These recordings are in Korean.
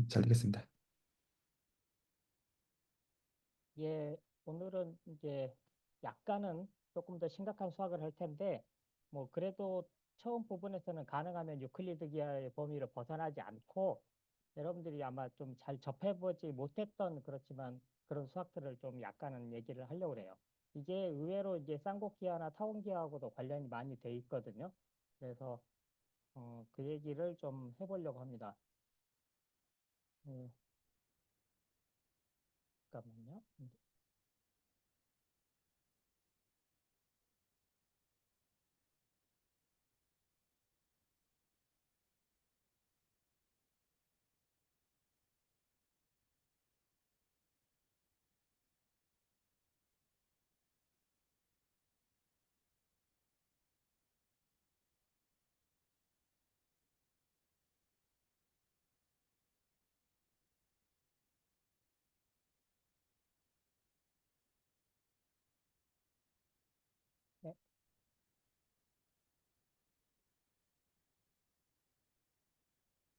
잘 되겠습니다. 예, 오늘은 이제 약간은 조금 더 심각한 수학을 할 텐데, 뭐, 그래도 처음 부분에서는 가능하면 유클리드 기하의 범위를 벗어나지 않고, 여러분들이 아마 좀 잘 접해보지 못했던 그렇지만 그런 수학들을 좀 약간은 얘기를 하려고 그래요. 이게 의외로 이제 쌍곡기하나 타원기하고도 관련이 많이 돼 있거든요. 그래서, 그 얘기를 좀 해보려고 합니다. 음, 잠깐만요. 네,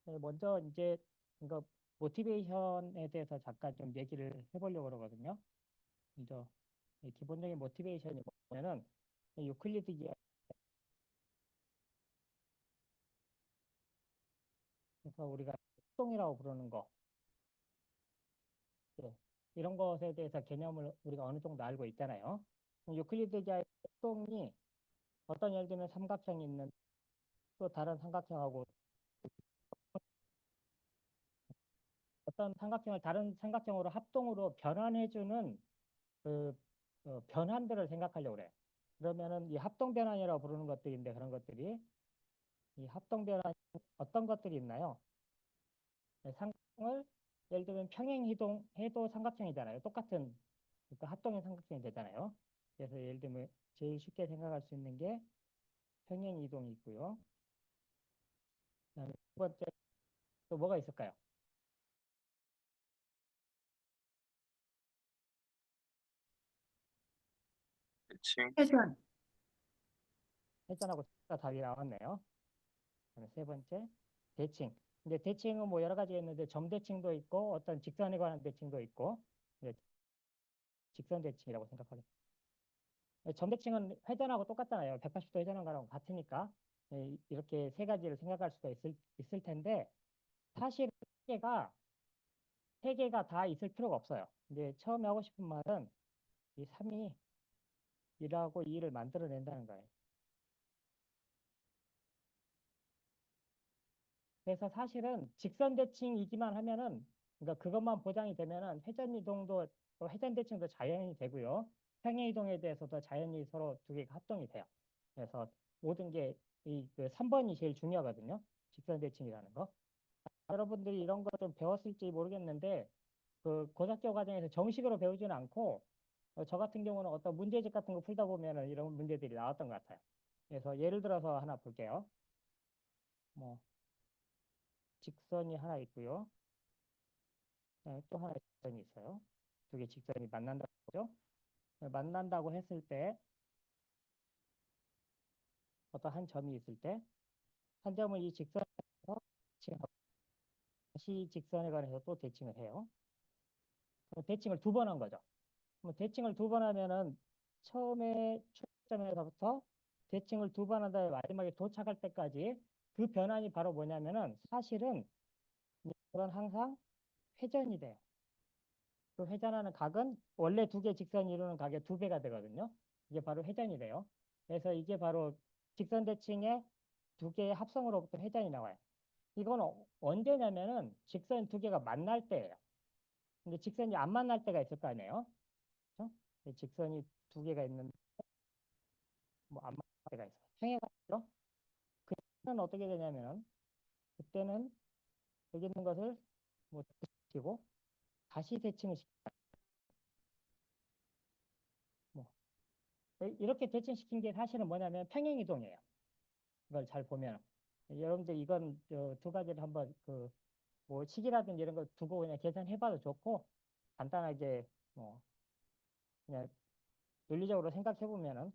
네, 먼저 이제 이거 모티베이션에 대해서 잠깐 좀 얘기를 해보려고 그러거든요. 먼저 이 기본적인 모티베이션이 뭐냐면은 이 유클리드 기하에서 우리가 합동이라고 부르는 거, 예, 이런 것에 대해서 개념을 우리가 어느 정도 알고 있잖아요. 유클리드 기하의 합동이 어떤 예를 들면 삼각형이 있는 또 다른 삼각형하고 어떤 삼각형을 다른 삼각형으로 합동으로 변환해주는 그 변환들을 생각하려고 그래. 그러면은 이 합동 변환이라고 부르는 것들인데 그런 것들이 이 합동 변환 어떤 것들이 있나요? 네, 삼각형을 예를 들면 평행 이동 해도 삼각형이잖아요. 똑같은 그러니까 합동의 삼각형이 되잖아요. 그래서 예를 들면 제일 쉽게 생각할 수 있는 게 평행 이동이 있고요. 그다음에 두 번째 또 뭐가 있을까요? 대칭. 회전하고 답이 나왔네요. 그다음에 세 번째 대칭. 근데 대칭은 뭐 여러 가지가 있는데 점대칭도 있고 어떤 직선에 관한 대칭도 있고 이제 직선 대칭이라고 생각하겠습니다. 점대칭은 회전하고 똑같잖아요. 180도 회전한 거랑 같으니까 이렇게 세 가지를 생각할 수가 있을 텐데 사실 세 개가 다 있을 필요가 없어요. 근데 처음에 하고 싶은 말은 이 3이 1하고 2를 만들어낸다는 거예요. 그래서 사실은 직선 대칭이기만 하면은 그러니까 그것만 보장이 되면은 회전 이동도 회전 대칭도 자연히 되고요. 평행 이동에 대해서도 자연히 서로 두 개가 합동이 돼요. 그래서 모든 게 이 그 3번이 제일 중요하거든요. 직선 대칭이라는 거. 여러분들이 이런 거 좀 배웠을지 모르겠는데 그 고등학교 과정에서 정식으로 배우지는 않고 저 같은 경우는 어떤 문제집 같은 거 풀다 보면은 이런 문제들이 나왔던 것 같아요. 그래서 예를 들어서 하나 볼게요. 뭐 직선이 하나 있고요. 또 하나 직선이 있어요. 두 개 직선이 만난다고 하죠. 만난다고 했을 때 어떤 한 점이 있을 때 한 점은 이 직선에서 대칭하고 다시 직선에 관해서 또 대칭을 해요. 대칭을 두 번 한 거죠. 대칭을 두 번 하면은 처음에 출발점에서부터 대칭을 두 번 한 다음에 마지막에 도착할 때까지 그 변환이 바로 뭐냐면은 사실은 그건 항상 회전이 돼요. 그 회전하는 각은 원래 두 개 직선이 이루는 각의 두 배가 되거든요. 이게 바로 회전이 돼요. 그래서 이게 바로 직선 대칭의 두 개의 합성으로부터 회전이 나와요. 이건 언제냐면은 직선 두 개가 만날 때예요. 근데 직선이 안 만날 때가 있을 거 아니에요. 그렇죠? 직선이 두 개가 있는 뭐안 만날 때가 있어요. 평행하죠? 그때는 어떻게 되냐면은 그때는 여기 있는 것을 뭐 시키고 다시 대칭을 시키고 뭐 이렇게 대칭시킨 게 사실은 뭐냐면 평행이동이에요. 이걸 잘 보면 여러분들 이건 두 가지를 한번 그 뭐 식이라든지 이런 거 두고 그냥 계산해봐도 좋고 간단하게 뭐 그냥 논리적으로 생각해보면은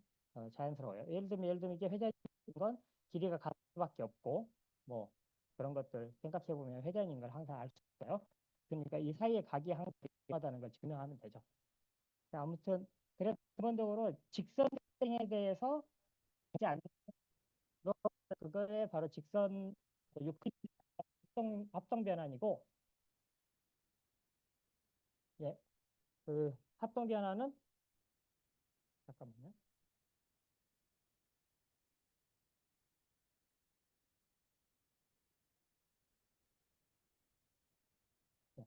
자연스러워요. 예를 들면 이게 회전인 건 길이가 같을 수밖에 없고 뭐 그런 것들 생각해 보면 회전인 걸 항상 알 수 있어요. 그러니까 이 사이의 각이 항상 일정하다는 걸 증명하면 되죠. 자, 아무튼 그래서 기본적으로 직선에 대해서 하지 않는 거 그거에 바로 직선 유클 합동 변환이고 예, 그 합동 변환은 잠깐만요. 예,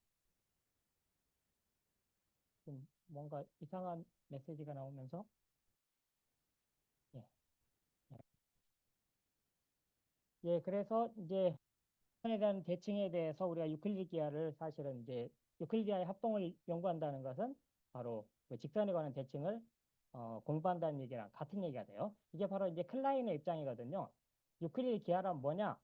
좀 뭔가 이상한 메시지가 나오면서 예, 예. 예, 그래서 이제 에 대한 대칭에 대해서 우리가 유클리드 기하를 사실은 이제 유클리드 기하의 합동을 연구한다는 것은 바로 그 직선에 관한 대칭을 공부한다는 얘기랑 같은 얘기가 돼요. 이게 바로 이제 클라인의 입장이거든요. 유클리드 기하란 뭐냐?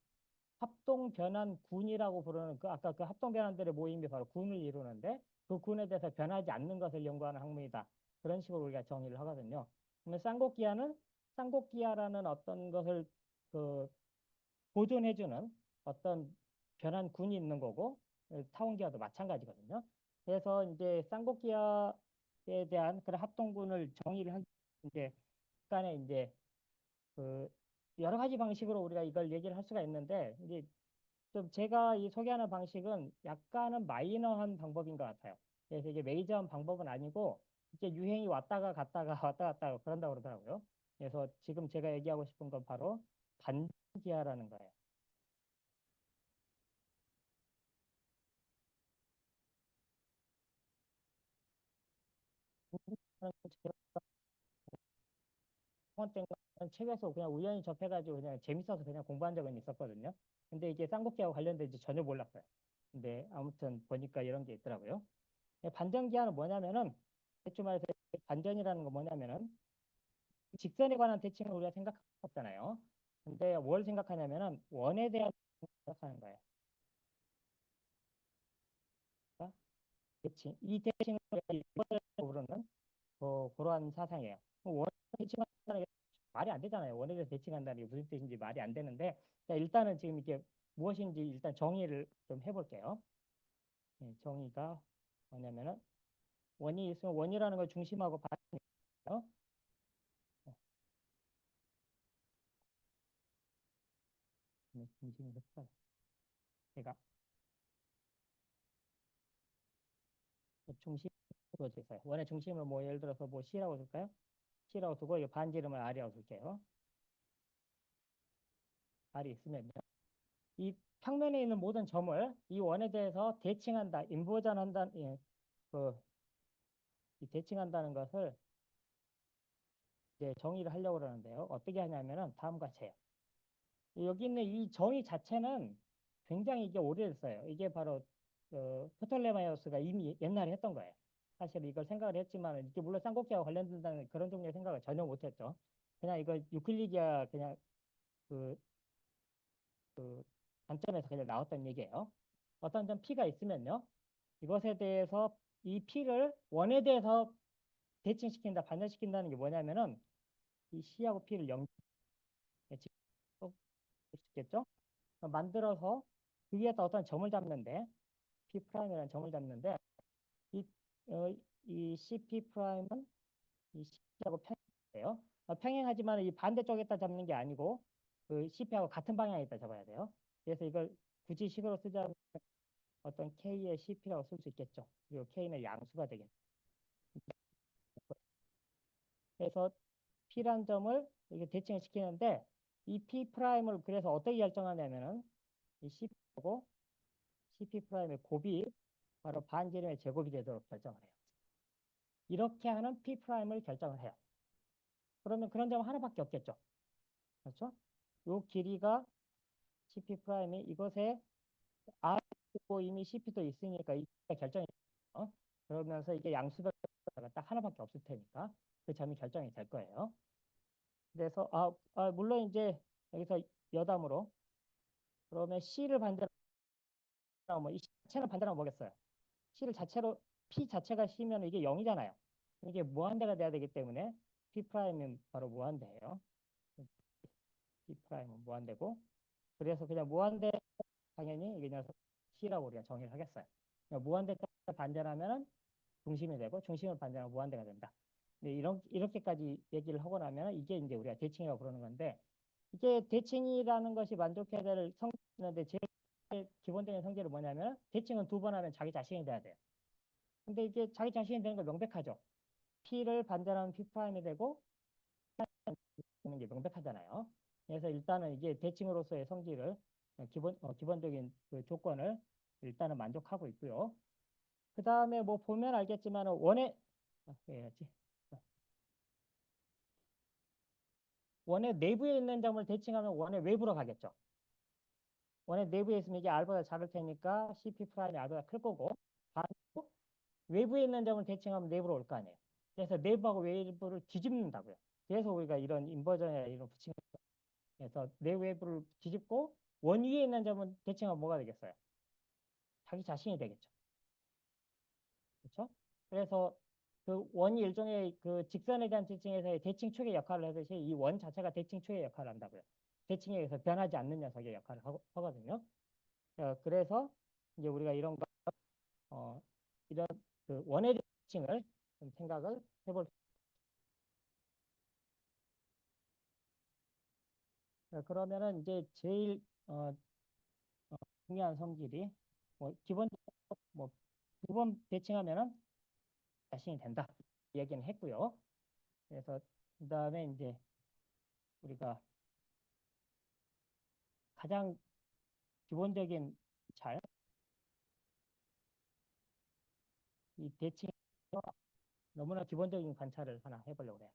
합동 변환 군이라고 부르는 그 아까 그 합동 변환들의 모임이 바로 군을 이루는데 그 군에 대해서 변하지 않는 것을 연구하는 학문이다. 그런 식으로 우리가 정의를 하거든요. 그러면 쌍곡기하는 쌍곡기하라는 어떤 것을 그 보존해주는 어떤 변한 군이 있는 거고 타원기와도 마찬가지거든요. 그래서 이제 쌍곡기와에 대한 그런 합동군을 정의를 한 이제 간에 이제 그 여러 가지 방식으로 우리가 이걸 얘기를 할 수가 있는데 이제 좀 제가 이 소개하는 방식은 약간은 마이너한 방법인 것 같아요. 그래서 이게 메이저한 방법은 아니고 이제 유행이 왔다가 갔다가 왔다 갔다 그런다고 그러더라고요. 그래서 지금 제가 얘기하고 싶은 건 바로 반기하라는 거예요. 학원 때는 책에서 그냥 우연히 접해가지고 그냥 재밌어서 그냥 공부한 적은 있었거든요. 근데 이게 쌍곡기하고 관련된지 전혀 몰랐어요. 근데 아무튼 보니까 이런 게 있더라고요. 반전기하는 뭐냐면은 대충 말해서 반전이라는 거 뭐냐면은 직선에 관한 대칭을 우리가 생각했잖아요. 근데 뭘 생각하냐면은 원에 대한 생각하는 거예요. 그러니까 대칭. 이 대칭을 부르는 그러한 사상이에요. 원에 대칭한다는 게 말이 안 되잖아요. 원에 대해서 대칭한다는 게 무슨 뜻인지 말이 안 되는데 자, 일단은 지금 이게 무엇인지 일단 정의를 좀 해볼게요. 정의가 뭐냐면은 원이 있으면 원이라는 걸 중심하고 반응해요. 중심으로 제가 중심으로 있어요. 원의 중심을 뭐 예를 들어서 뭐 C라고 쓸까요? C라고 두고 이 반지름을 R이라고 쓸게요. R이 있으면 이 평면에 있는 모든 점을 이 원에 대해서 대칭한다, 인버전한다, 예, 그, 이 대칭한다는 것을 이제 정의를 하려고 그러는데요. 어떻게 하냐면은 다음과 같이 해요. 여기 있는 이 정의 자체는 굉장히 이게 오래됐어요. 이게 바로 프톨레마이오스가 이미 옛날에 했던 거예요. 사실 이걸 생각을 했지만 이게 물론 쌍곡기와 관련된다는 그런 종류의 생각을 전혀 못했죠. 그냥 이거 유클리디아 그냥 그, 그 관점에서 그냥 나왔던 얘기예요. 어떤 점 P가 있으면요. 이것에 대해서 이 P를 원에 대해서 대칭시킨다, 반전시킨다는 게 뭐냐면은 이 C하고 P를 영, 있겠죠? 만들어서 그 위에다 어떤 점을 잡는데 P 프라임이라는 점을 잡는데 이, 이 CP 프라임은 이 CP하고 평행해요. 평행하지만 이 반대쪽에다 잡는 게 아니고 그 CP하고 같은 방향에 있다 잡아야 돼요. 그래서 이걸 굳이 식으로 쓰자면 어떤 K의 CP라고 쓸 수 있겠죠. 그리고 K는 양수가 되겠죠. 그래서 P란 점을 이렇게 대칭을 시키는데 이 P 프라임을 그래서 어떻게 결정하냐면은 이 CP하고 CP 프라임의 곱이 바로 반지름의 제곱이 되도록 결정을 해요. 이렇게 하는 P 프라임을 결정을 해요. 그러면 그런 점 하나밖에 없겠죠. 그렇죠? 요 길이가 CP 프라임이 이것에 R 있고 이미 CP도 있으니까 이게 결정이 돼요. 그러면서 이게 양수가 딱 하나밖에 없을 테니까 그 점이 결정이 될 거예요. 그래서 물론 이제 여기서 여담으로 그러면 C를 반대로 뭐이 자체를 반대로 뭐겠어요? C를 자체로 P 자체가 C면 이게 0이잖아요. 이게 무한대가 돼야 되기 때문에 P 프라임은 바로 무한대예요. P 프라임은 무한대고 그래서 그냥 무한대 당연히 이 녀석 C라고 우리가 정의를 하겠어요. 그러니까 무한대 반전하면은 중심이 되고 중심을 반전하면 무한대가 된다. 근데 이렇게까지 얘기를 하고 나면 이게 이제 우리가 대칭이라고 부르는 건데 이게 대칭이라는 것이 만족해야 될 성질인데 제일 기본적인 성질은 뭐냐면 대칭은 두 번 하면 자기 자신이 돼야 돼요. 근데 이게 자기 자신이 되는 거 명백하죠. P를 반전하면 P'이 되고 되는 게 명백하잖아요. 그래서 일단은 이게 대칭으로서의 성질을 기본적인 그 조건을 일단은 만족하고 있고요. 그 다음에 뭐 보면 알겠지만 해야지. 원의 내부에 있는 점을 대칭하면 원의 외부로 가겠죠. 원의 내부에 있으면 이게 알보다 작을 테니까 CP 프라임이 알보다 클 거고 반대로 외부에 있는 점을 대칭하면 내부로 올 거 아니에요. 그래서 내부하고 외부를 뒤집는다고요. 그래서 우리가 이런 인버전이나 이런 붙이는 그래서 내외부를 뒤집고 원 위에 있는 점은 대칭하면 뭐가 되겠어요? 자기 자신이 되겠죠. 그렇죠? 그래서 그 원이 일종의 그 직선에 대한 대칭에서의 대칭 축의 역할을 하듯이 이 원 자체가 대칭 축의 역할을 한다고요. 대칭에 의해서 변하지 않는 녀석의 역할을 하거든요. 그래서 이제 우리가 이런 거, 어, 이런 그 원의 대칭을 좀 생각을 해볼. 그러면은 이제 제일 중요한 성질이 뭐 기본적으로 뭐두 번 대칭하면은 자신이 된다. 이 얘기는 했고요. 그래서 그 다음에 이제 우리가 가장 기본적인 잘, 이 대칭 너무나 기본적인 관찰을 하나 해보려고 해요.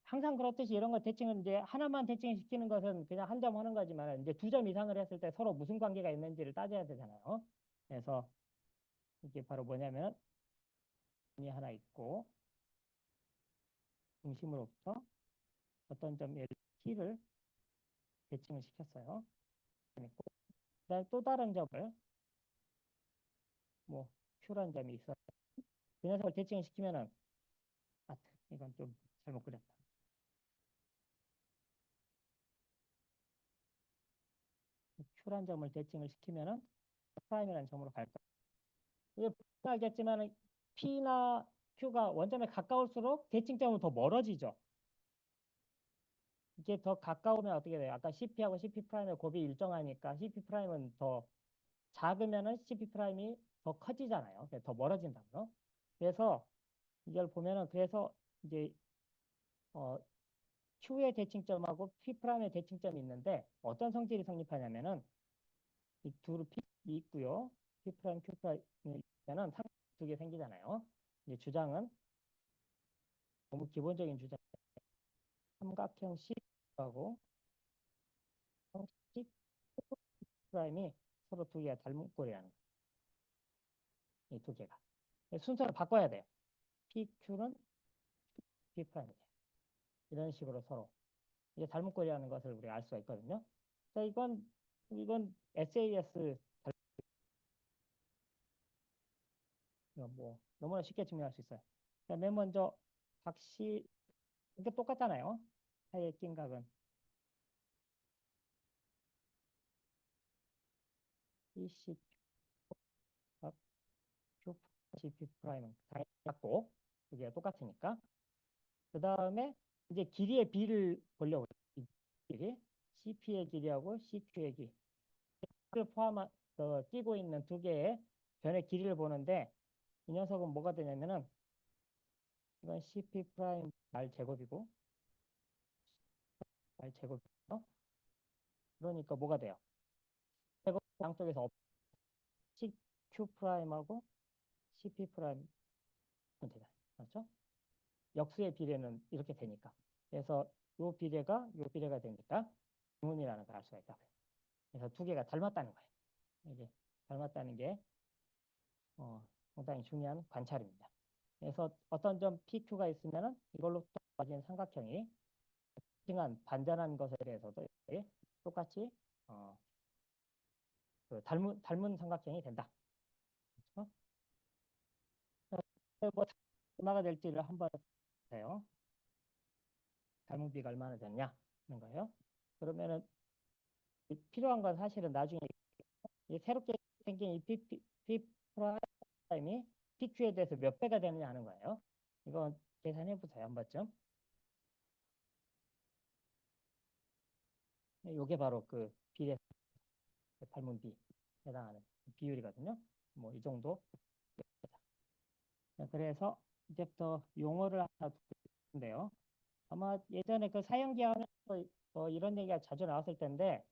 항상 그렇듯이 이런 거 대칭은 이제 하나만 대칭시키는 것은 그냥 한 점 하는 거지만 이제 두 점 이상을 했을 때 서로 무슨 관계가 있는지를 따져야 되잖아요. 그래서 이게 바로 뭐냐면 이 하나 있고 중심으로부터 어떤 점 T를 대칭을 시켰어요. 그다음에 또 다른 점을 뭐 Q라는 점이 있어요. 그 녀석을 대칭시키면은 이건 좀 잘못 그렸다. Q란 점을 대칭을 시키면은 프라임이라는 점으로 갈까? 이게 알겠지만 P나 Q가 원점에 가까울수록 대칭점은 더 멀어지죠. 이게 더 가까우면 어떻게 돼요? 아까 CP하고 CP 프라임의 곱이 일정하니까 CP 프라임은 더 작으면은 CP 프라임이 더 커지잖아요. 더 멀어진다고요. 그래서 이걸 보면은 그래서 이제 어, Q의 대칭점하고 P 프라임의 대칭점이 있는데 어떤 성질이 성립하냐면은 이 둘을 P 있고요. P 프라임, Q 프라임이 있으면은 두 개 생기잖아요. 이제 주장은 너무 기본적인 주장. 삼각형 C하고 형식 프라임이 서로 두 개가 닮은 꼴이라는 이 두 개가. 순서를 바꿔야 돼요. PQ는 P 프라임이 돼요. 이런 식으로 서로 이제 닮은 꼴이라는 것을 우리가 알 수가 있거든요. 자, 이건 SAS 뭐 너무나 쉽게 증명할 수 있어요. 자, 맨 먼저 각시 이게 똑같잖아요. 사이의 낀 각은 PC 각 Q CP 프라임은 당연히 같고 이게 똑같으니까 그 다음에 이제 길이의 B를 보려고 해요. 길이 CP의 길이하고 CQ의 길이 를 포함한 띄고 있는 두 개의 변의 길이를 보는데 이 녀석은 뭐가 되냐면은 이건 CP 프라임 R 제곱이고 R 제곱이죠. 그러니까 뭐가 돼요? 제곱 양쪽에서 CQ 프라임하고 CP 프라임 되잖아요. 그렇죠? 역수의 비례는 이렇게 되니까. 그래서 요 비례가 되니까 중문이라는 걸 알 수가 있다고요. 그래서 두 개가 닮았다는 거예요. 이게 닮았다는 게 상당히 중요한 관찰입니다. 그래서 어떤 점 PQ가 있으면은 이걸로 또 가진 삼각형이 특징한 반전한 것에 대해서도 똑같이 어, 그 닮은 삼각형이 된다. 그렇죠? 뭐 얼마가 될지를 한번 보세요. 닮은 비가 얼마나 됐냐 하는 거예요. 그러면은 필요한 건 사실은 나중에 이 새롭게 생긴 이 P 프라임이 PQ에 대해서 몇 배가 되느냐 하는 거예요. 이거 계산해 보세요. 한 번쯤. 이게 바로 그 비례 닮은 비 해당하는 비율이거든요. 뭐 이 정도. 그래서 이제부터 용어를 하나 두는데요. 아마 예전에 그 사형기 하면서 이런 얘기가 자주 나왔을 텐데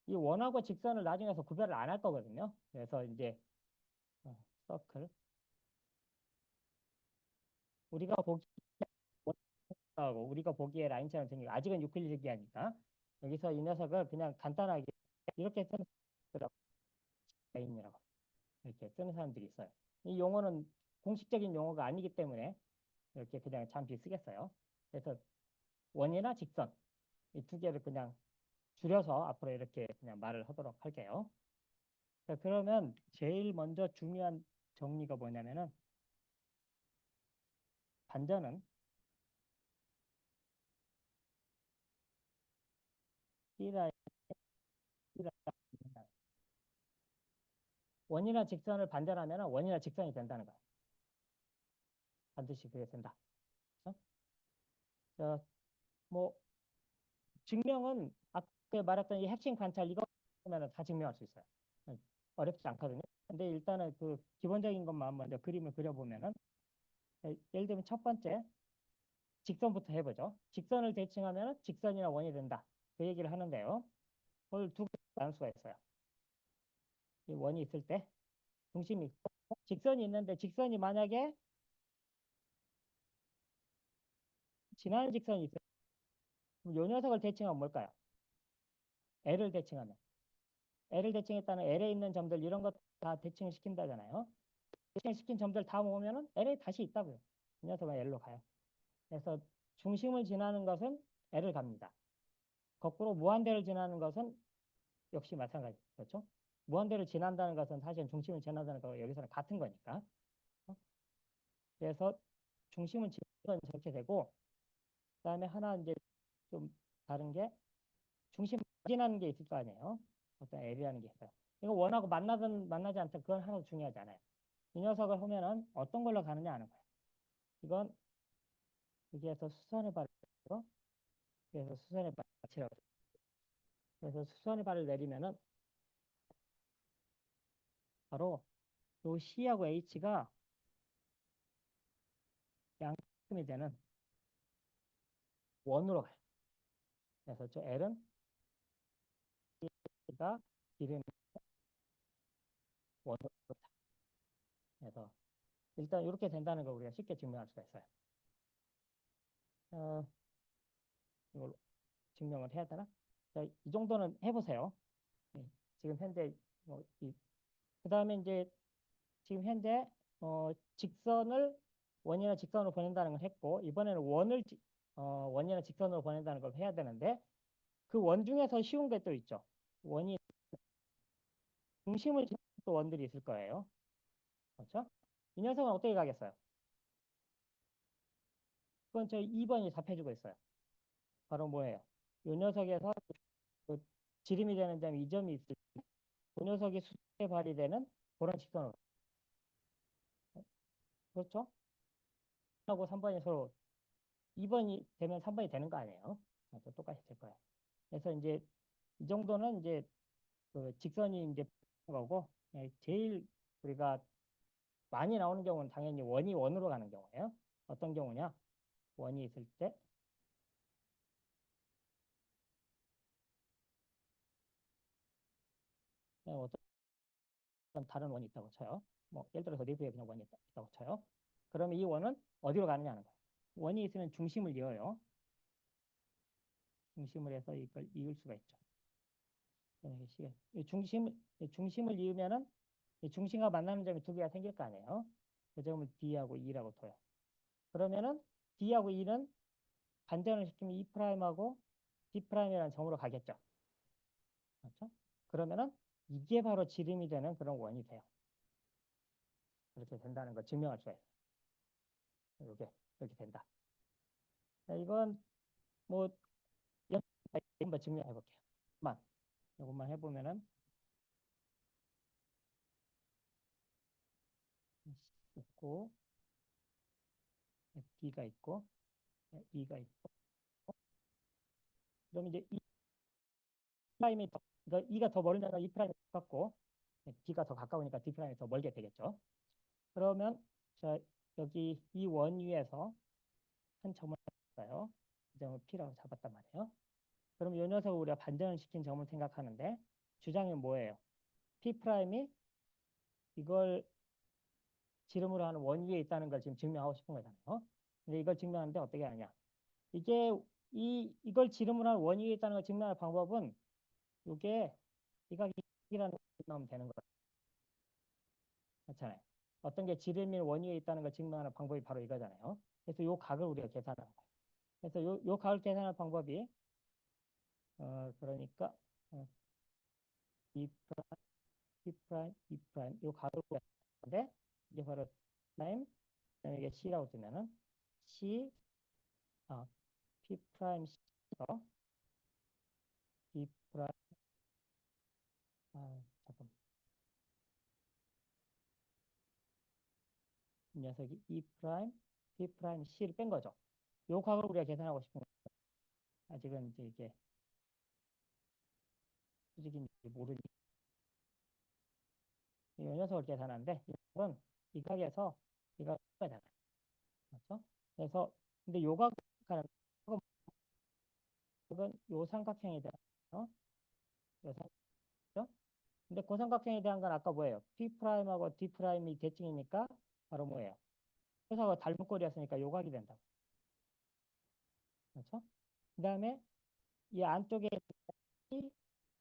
이 원하고 직선을 나중에서 구별을 안 할 거거든요. 그래서 이제 서클 우리가 보기 하고 우리가 보기에 라인처럼 생긴 아직은 유클리드기하니까 여기서 이 녀석을 그냥 간단하게 이렇게 쓰는 라인이라고 이렇게 쓰는 사람들이 있어요. 이 용어는 공식적인 용어가 아니기 때문에 이렇게 그냥 잠시 쓰겠어요. 그래서 원이나 직선 이 두 개를 그냥 줄여서 앞으로 이렇게 그냥 말을 하도록 할게요. 자, 그러면 제일 먼저 중요한 정리가 뭐냐면은 반전은 C라인, 원이나 직선을 반전하면 원이나 직선이 된다는 거예요. 반드시 그게 된다. 어? 자, 뭐 증명은 아까 말했던 이 핵심 관찰 이거 하면 다 증명할 수 있어요. 어렵지 않거든요. 근데 일단은 그 기본적인 것만 먼저 그림을 그려보면은 예를 들면 첫 번째 직선부터 해보죠. 직선을 대칭하면 직선이나 원이 된다. 그 얘기를 하는데요. 그걸 두 개로 나눌 수가 있어요. 이 원이 있을 때 중심이 있고 직선이 있는데 직선이 만약에 지나는 직선이 있어요. 그럼 요 녀석을 대칭하면 뭘까요? L을 대칭하면. L을 대칭했다는 L에 있는 점들 이런 것 다 대칭을 시킨다잖아요. 대칭시킨 점들 다 모으면은 L에 다시 있다고요. 이 녀석은 L로 가요. 그래서 중심을 지나는 것은 L을 갑니다. 거꾸로 무한대를 지나는 것은 역시 마찬가지. 그렇죠? 무한대를 지난다는 것은 사실 중심을 지난다는 거 여기서는 같은 거니까. 어? 그래서 중심을 지나는 건 저렇게 되고 그다음에 하나 이제 좀 다른 게 중심 지나는 게 있을 거 아니에요. 어떤 L이라는 게 있어요. 이거 원하고 만나든 만나지 않든 그건 하나도 중요하지 않아요. 이 녀석을 보면은 어떤 걸로 가느냐 하는 거예요. 이건 여기에서 수선의 발을 내리고 여기에서 수선의 발을 치라고. 그래서 수선의 발을 내리면은 바로 요 C하고 H가 양심이 되는 원으로 가요. 그래서 저 L은 C가 기름이 원으로 가. 그래서 일단 이렇게 된다는 걸 우리가 쉽게 증명할 수가 있어요. 어, 이걸 증명을 해야 되나? 자, 이 정도는 해보세요. 지금 현재 그 다음에 이제 지금 현재 직선을 원이나 직선으로 보낸다는 걸 했고 이번에는 원이나 직선으로 보낸다는 걸 해야 되는데 그 원 중에서 쉬운 게 또 있죠. 원이 중심을 지닌 또 원들이 있을 거예요. 그렇죠? 이 녀석은 어떻게 가겠어요? 그건 저 2번이 답해주고 있어요. 바로 뭐예요? 이 녀석에서 그 지름이 되는 점 이 점이 있을 때 그 녀석이 수직에 발휘되는 그런 직선으로 그렇죠? 하고 3번이 서로 2번이 되면 3번이 되는 거 아니에요? 또 똑같이 될 거예요. 그래서 이제 이 정도는 이제 그 직선이 이제 거고 제일 우리가 많이 나오는 경우는 당연히 원이 원으로 가는 경우예요. 어떤 경우냐? 원이 있을 때 어떤 다른 원이 있다고 쳐요. 뭐 예를 들어서 내부에 그냥 원이 있다고 쳐요. 그러면 이 원은 어디로 가느냐 하는 거예요. 원이 있으면 중심을 이어요. 중심을 해서 이걸 이을 수가 있죠. 중심을 이으면은 이 중심과 만나는 점이 두 개가 생길 거 아니에요. 그 점을 D하고 E라고 둬요. 그러면은 D하고 E는 반전을 시키면 E'하고 D'이라는 점으로 가겠죠. 그렇죠? 그러면은 이게 바로 지름이 되는 그런 원이 돼요. 그렇게 된다는 걸 증명할 수가 있어요. 이렇게 된다. 자, 이건 뭐 한번 증명해 볼게요. 이것만 해보면은 있고, D가 있고, E가 있고, 그럼 이제 E 프라임이 더, 그러니까 E가 더 멀면 E 프라임이 가깝고, D가 더 가까우니까 D 프라임이 더 멀게 되겠죠. 그러면 자, 여기 이 원위에서 한 점을 잡았어요. 이 점을 P라고 잡았단 말이에요. 그럼 이 녀석을 우리가 반전을 시킨 점을 생각하는데 주장이 뭐예요? P 프라임이 이걸 지름으로 하는 원위에 있다는 걸 지금 증명하고 싶은 거잖아요. 근데 이걸 증명하는데 어떻게 하냐? 이게 이걸 지름으로 하는 원위에 있다는 걸 증명할 방법은 이게 이각이라는 걸 나오면 되는 거예요. 그렇잖아요. 어떤 게 지름이 원위에 있다는 걸 증명하는 방법이 바로 이거잖아요. 그래서 이 각을 우리가 계산하는 거예요. 그래서 요 각을 계산할 방법이 그러니까 어, E 프라임, P 프라임, E 프라임 요 각을 구하는데 이게 바로 프라임 이게 C라고 두면은 C 아, P 프라임 C에서 E 프라임 잠깐 이 녀석이 E 프라임 P 프라임 C를 뺀 거죠. 요 각을 우리가 계산하고 싶은 거예요. 아직은 이제 이게 수직인지 모르니 이 녀석을 계산하는데 이건 이 각에서 이가 잖아요. 그렇죠? 그래서 근데 요 각은 요 삼각형에 대한 요 삼각형 근데 고삼각형에 대한 건 아까 뭐예요? P 프라임하고 D 프라임이 대칭이니까 바로 뭐예요? 회사가 닮은꼴이었으니까 요각이 된다고. 그렇죠? 그 다음에 이 안쪽에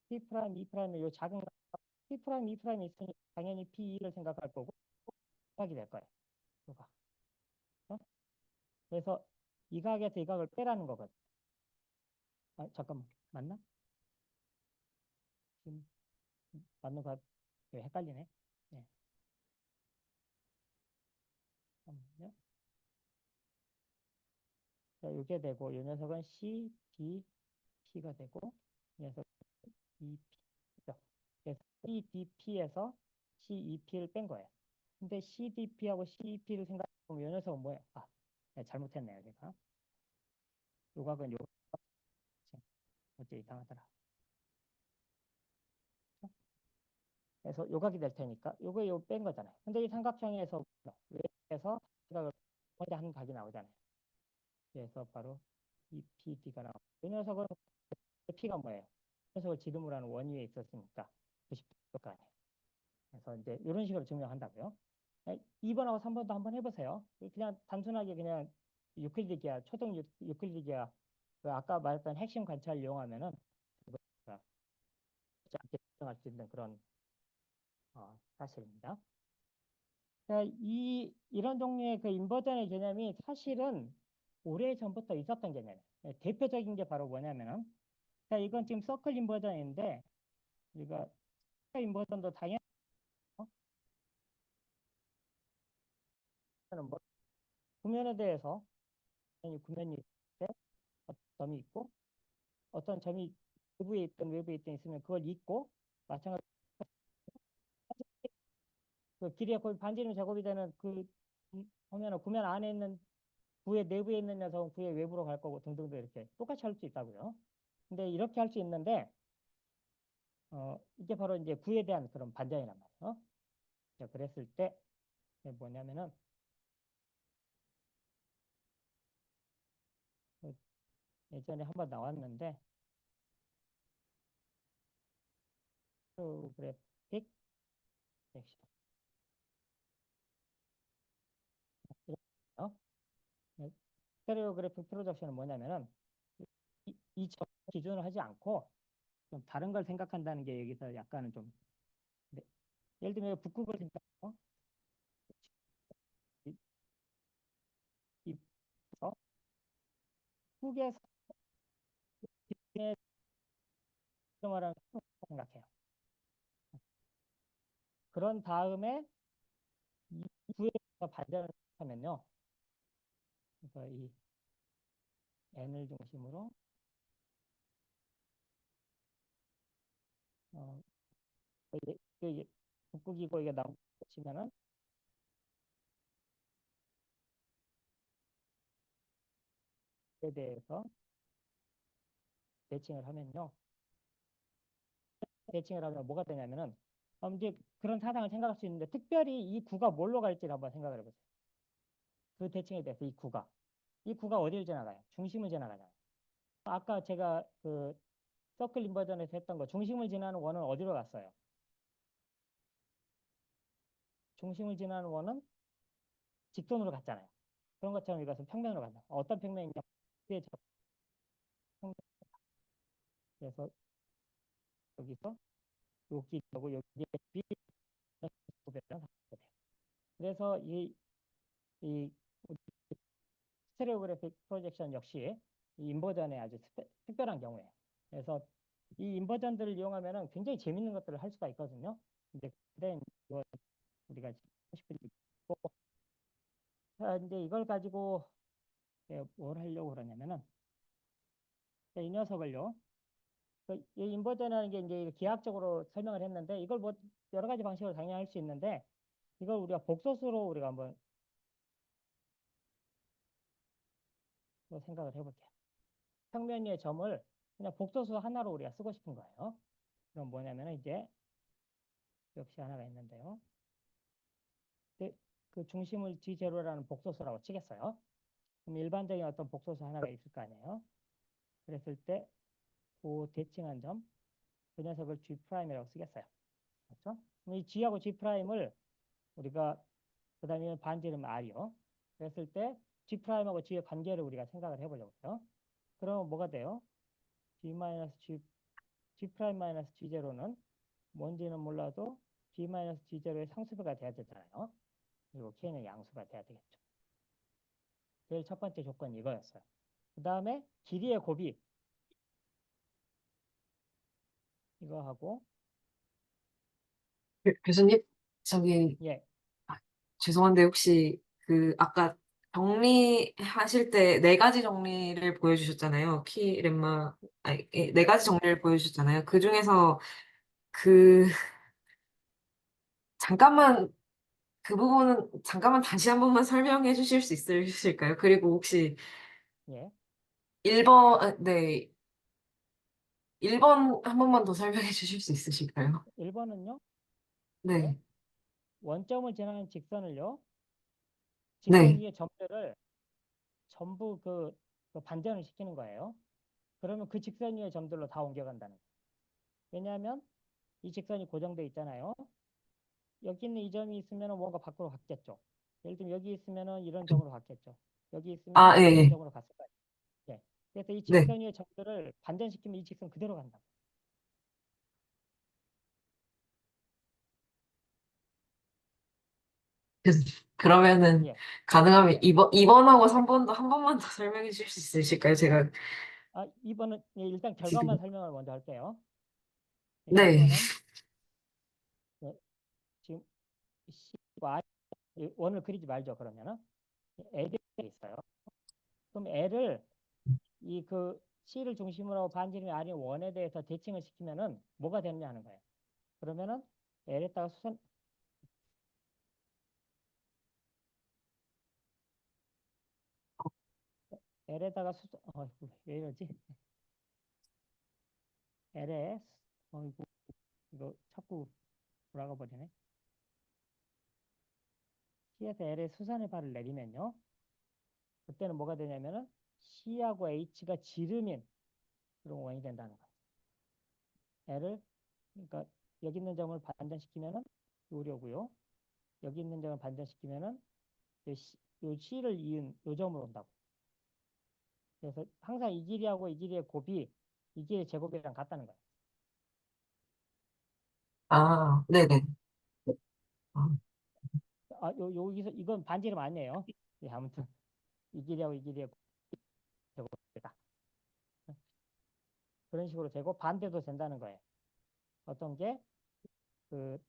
P 프라임, E 프라임의 요 작은 P 프라임, E 프라임이 있으니 당연히 P를 생각할 거고 요각이 될 거예요. 요각. 그렇죠? 그래서 이 각에서 이 각을 빼라는 거거든. 잠깐만. 맞나? 지금 맞는 거 헷갈리네. 네. 잠깐만요. 자, 이게 되고 이 녀석은 C, D, P가 되고 이 녀석 E, P죠. 그래서 CDP에서 CEP를 뺀 거예요. 근데 CDP하고 CEP를 생각해보면 이 녀석은 뭐예요? 네, 잘못했네요, 제가. 요각은 요, 어째 이상하더라. 그래서 요각이 될 테니까 요거 요 뺀 거잖아요. 근데 이 삼각형에서 외에서 시각을 먼저 한 각이 나오잖아요. 그래서 바로 EPD가 나오고 이 녀석은 P가 뭐예요? 이 녀석을 지름으로 하는 원위에 있었으니까 90도 아니에요. 그래서 이제 이런 식으로 증명한다고요. 2번하고 3번도 한번 해보세요. 그냥 단순하게 그냥 유클리드 기하, 초등 유클리드 기하, 그 아까 말했던 핵심 관찰 이용하면은 쉽지 않게 측정할 수 있는 그런 사실입니다. 자, 이런 종류의 그 인버전의 개념이 사실은 오래전부터 있었던 개념이에요. 대표적인 게 바로 뭐냐면은, 자, 이건 지금 서클 인버전인데, 우리가 서클 인버전도 당연히 뭐 구면에 대해서 당연히 구면이 있을 때 어떤 점이 있고 어떤 점이 외부에 있든 외부에 있든 있으면 그걸 잊고 마찬가지로 그 길이의 곱이 반지름 제곱이 되는 그 보면은 구면 안에 있는 구의 내부에 있는 녀석은 구의 외부로 갈 거고 등등등 이렇게 똑같이 할 수 있다고요. 근데 이렇게 할 수 있는데 이게 바로 이제 구에 대한 그런 반전이란 말이에요. 자, 그랬을 때 뭐냐면은 그 예전에 한번 나왔는데 프로그래픽 섹션 이렇게요. 스테레오그래픽 프로젝션은 뭐냐면은 이점 기준을 하지 않고 좀 다른 걸 생각한다는 게 여기서 약간은 좀 네. 예를 들면 북극을 생각하고 이, 이 북에서 말하는 생각해요. 그런 다음에 이 구에서 반전을 하면요. 그러니까 이 n을 중심으로 어, 북극이고 이게 나오시면은 대해서 대칭을 하면요. 대칭을 하면 뭐가 되냐면은 이제 그런 사상을 생각할 수 있는데 특별히 이 구가 뭘로 갈지를 한번 생각을 해보세요. 그 대칭에 대해서 이 구가 어디를 지나가요? 중심을 지나가잖아요. 아까 제가 그 서클 인버전에서 했던 거 중심을 지나는 원은 어디로 갔어요? 중심을 지나는 원은 직선으로 갔잖아요. 그런 것처럼 이것은 평면으로 간다. 어떤 평면이냐? 그래서 여기서 여기 하고 여기에 B 그래서 이 스테레오그래픽 프로젝션 역시 이 인버전의 아주 특별한 경우예요. 그래서 이 인버전들을 이용하면은 굉장히 재밌는 것들을 할 수가 있거든요. 근데 그때 이거 우리가 하고 싶은 게 있고, 자, 이제 이걸 가지고 뭘 하려고 그러냐면은 이 녀석을요. 이 인버전이라는 게 이제 기하학적으로 설명을 했는데 이걸 뭐 여러 가지 방식으로 당연히 할 수 있는데 이걸 우리가 복소수로 우리가 한번 또 생각을 해볼게요. 평면 위의 점을 그냥 복소수 하나로 우리가 쓰고 싶은 거예요. 그럼 뭐냐면 이제 역시 하나가 있는데요. 그 중심을 G0라는 복소수라고 치겠어요. 그럼 일반적인 어떤 복소수 하나가 있을 거 아니에요. 그랬을 때 그 대칭한 점, 그 녀석을 G'이라고 쓰겠어요. 그렇죠? 그럼 이 G하고 G'을 우리가 그 다음에 반지름 R이요. 그랬을 때 G'하고 G의 관계를 우리가 생각을 해보려고요. 그러면 뭐가 돼요? G-G, G'-G0는 뭔지는 몰라도 G-G0의 상수배가 돼야 되잖아요. 그리고 K는 양수가 돼야 되겠죠. 제일 첫 번째 조건이 이거였어요. 그 다음에 길이의 곱이 이거 하고 교수님, 저기, 예, 아, 죄송한데 혹시 그 아까 정리하실 때 네 가지 정리를 보여주셨잖아요. 키, 렘마, 아니, 네 가지 정리를 보여주셨잖아요. 그 중에서 그, 잠깐만, 그 부분은 잠깐만 다시 한 번만 설명해 주실 수 있으실까요? 그리고 혹시 예. 1번, 네, 1번 한 번만 더 설명해 주실 수 있으실까요? 1번은요. 예. 네, 원점을 지나는 직선을요. 직선 네. 위의 점들을 전부 그 반전을 시키는 거예요. 그러면 그 직선 위의 점들로 다 옮겨간다는 거예요. 왜냐하면 이 직선이 고정돼 있잖아요. 여기 있는 이 점이 있으면 뭔가 밖으로 갔겠죠. 예를 들면 여기 있으면 이런 점으로 갔겠죠. 여기 아, 있으면 예, 이런 예. 점으로 갔을 거예요. 예. 그래서 이 네. 직선 위의 점들을 반전시키면 이 직선 그대로 간다. 그러면은 예. 가능하면 예. 2번하고 3번도 한 번만 더 설명해 주실 수 있으실까요? 제가 2번은 일단 결과만 지금 설명을 먼저 할게요. 네, 2번은 지금 C와 원을 그리지 말죠. 그러면은 L이 있어요. 그럼 L을 이 그 C를 중심으로 하고 반지름이 R인 원에 대해서 대칭을 시키면은 뭐가 되느냐 하는 거예요. 그러면은 L에다가 수선 왜 이러지? L에 어이구 이거 자꾸 돌아가 버리네. C에서 L에 수선의 발을 내리면요. 그때는 뭐가 되냐면은 C하고 H가 지름인 그런 원이 된다는 거예요. L을 그러니까 여기 있는 점을 반전시키면은 요려고요. 여기 있는 점을 반전시키면은 요 C를 이은 요 점으로 온다고. 그래서 항상 이 길이하고 이 길이의 곱이 이 길이의 제곱이랑 같다는 거예요. 아, 네네. 아, 여기서 이건 반지름 아니에요. 예, 아무튼 이 길이하고 이 길이의 제곱이다. 그런 식으로 되고 반대도 된다는 거예요. 어떤 게 그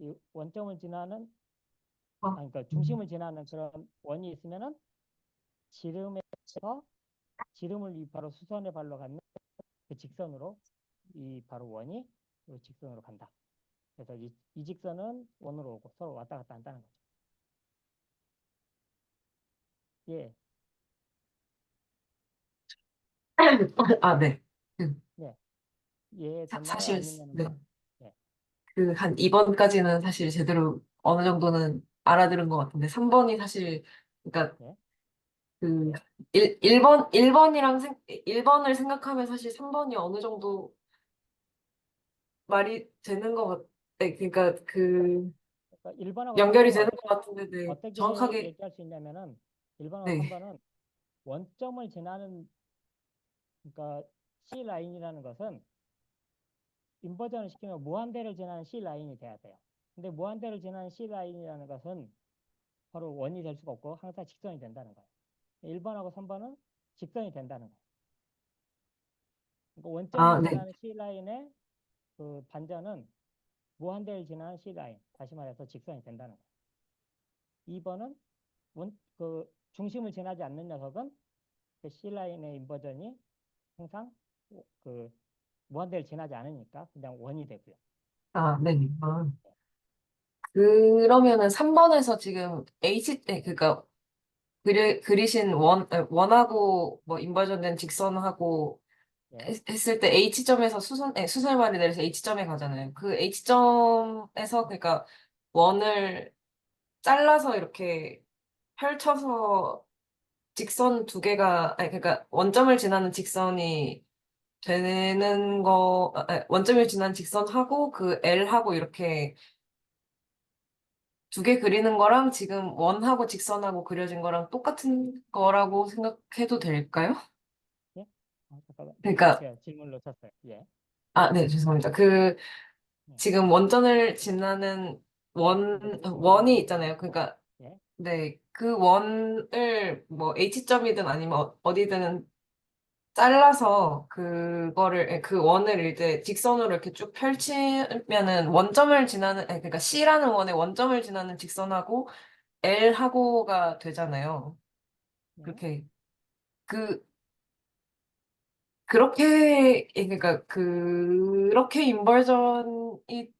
이 원점을 지나는 어, 그러니까 중심을 지나는 그런 원이 있으면은 지름에서 지름을 이 바로 수선의 발로 갖는 그 직선으로 이 바로 원이 이 직선으로 간다. 그래서 이 직선은 원으로 오고 서로 왔다 갔다 한다는 거죠. 예, 아, 네. 그, 예, 예 됐나요? 사실, 아니면은 네. 뭐, 예, 그, 한 2번까지는 사실 제대로 어느 정도는 알아들은 것 같은데, 3번이 사실, 그러니까 예, 그, 1번을 생각하면 사실 3번이 어느 정도 말이 되는 것 같, 네, 그러니까 그, 그러니까 1번하고 연결이 3번은 되는 것 같은데, 네. 어떻게 정확하게, 얘기할 수 있냐면은 1번하고 네. 3번은 원점을 지나는 그러니까 C 라인이라는 것은 인버전을 시키면 무한대를 지나는 C 라인이 돼야 돼요. 근데 무한대를 지나는 C 라인이라는 것은 바로 원이 될 수가 없고 항상 직선이 된다는 거예요. 1번하고 3번은 직선이 된다는 거예요. 그러니까 원점을 아, 네. 지나는 C 라인의 그 반전은 무한대를 지나는 C 라인, 다시 말해서 직선이 된다는 거예요. 2번은 그 중심을 지나지 않는 녀석은 그 C 라인의 인버전이 항상 그 무한대를 지나지 않으니까 그냥 원이 되고요. 아, 네. 아. 그러면은 3번에서 지금 그러니까 그리신 원하고 뭐 인버전된 직선하고 예, 했을 때 H점에서 수설말이 내려서 H점에 가잖아요. 그 H점에서 그러니까 원을 잘라서 이렇게 펼쳐서 직선 두 개가, 아니, 그러니까 원점을 지나는 직선이 되는 원점을 지나는 직선하고 그 L하고 이렇게 두 개 그리는 거랑 지금 원하고 직선하고 그려진 거랑 똑같은 거라고 생각해도 될까요? 예? 잠깐만, 그러니까, 제가 질문 놓쳤어요. 예, 아, 네, 죄송합니다. 예. 지금 원점을 지나는 원이 있잖아요. 그러니까, 예, 네, 그 원을 뭐 H점이든 아니면 어디든 잘라서 그 원을 이제 직선으로 이렇게 쭉 펼치면은 원점을 지나는, 아니, 그러니까 C라는 원의 원점을 지나는 직선하고 L하고가 되잖아요. 예. 그렇게, 그, 그렇게 인버전이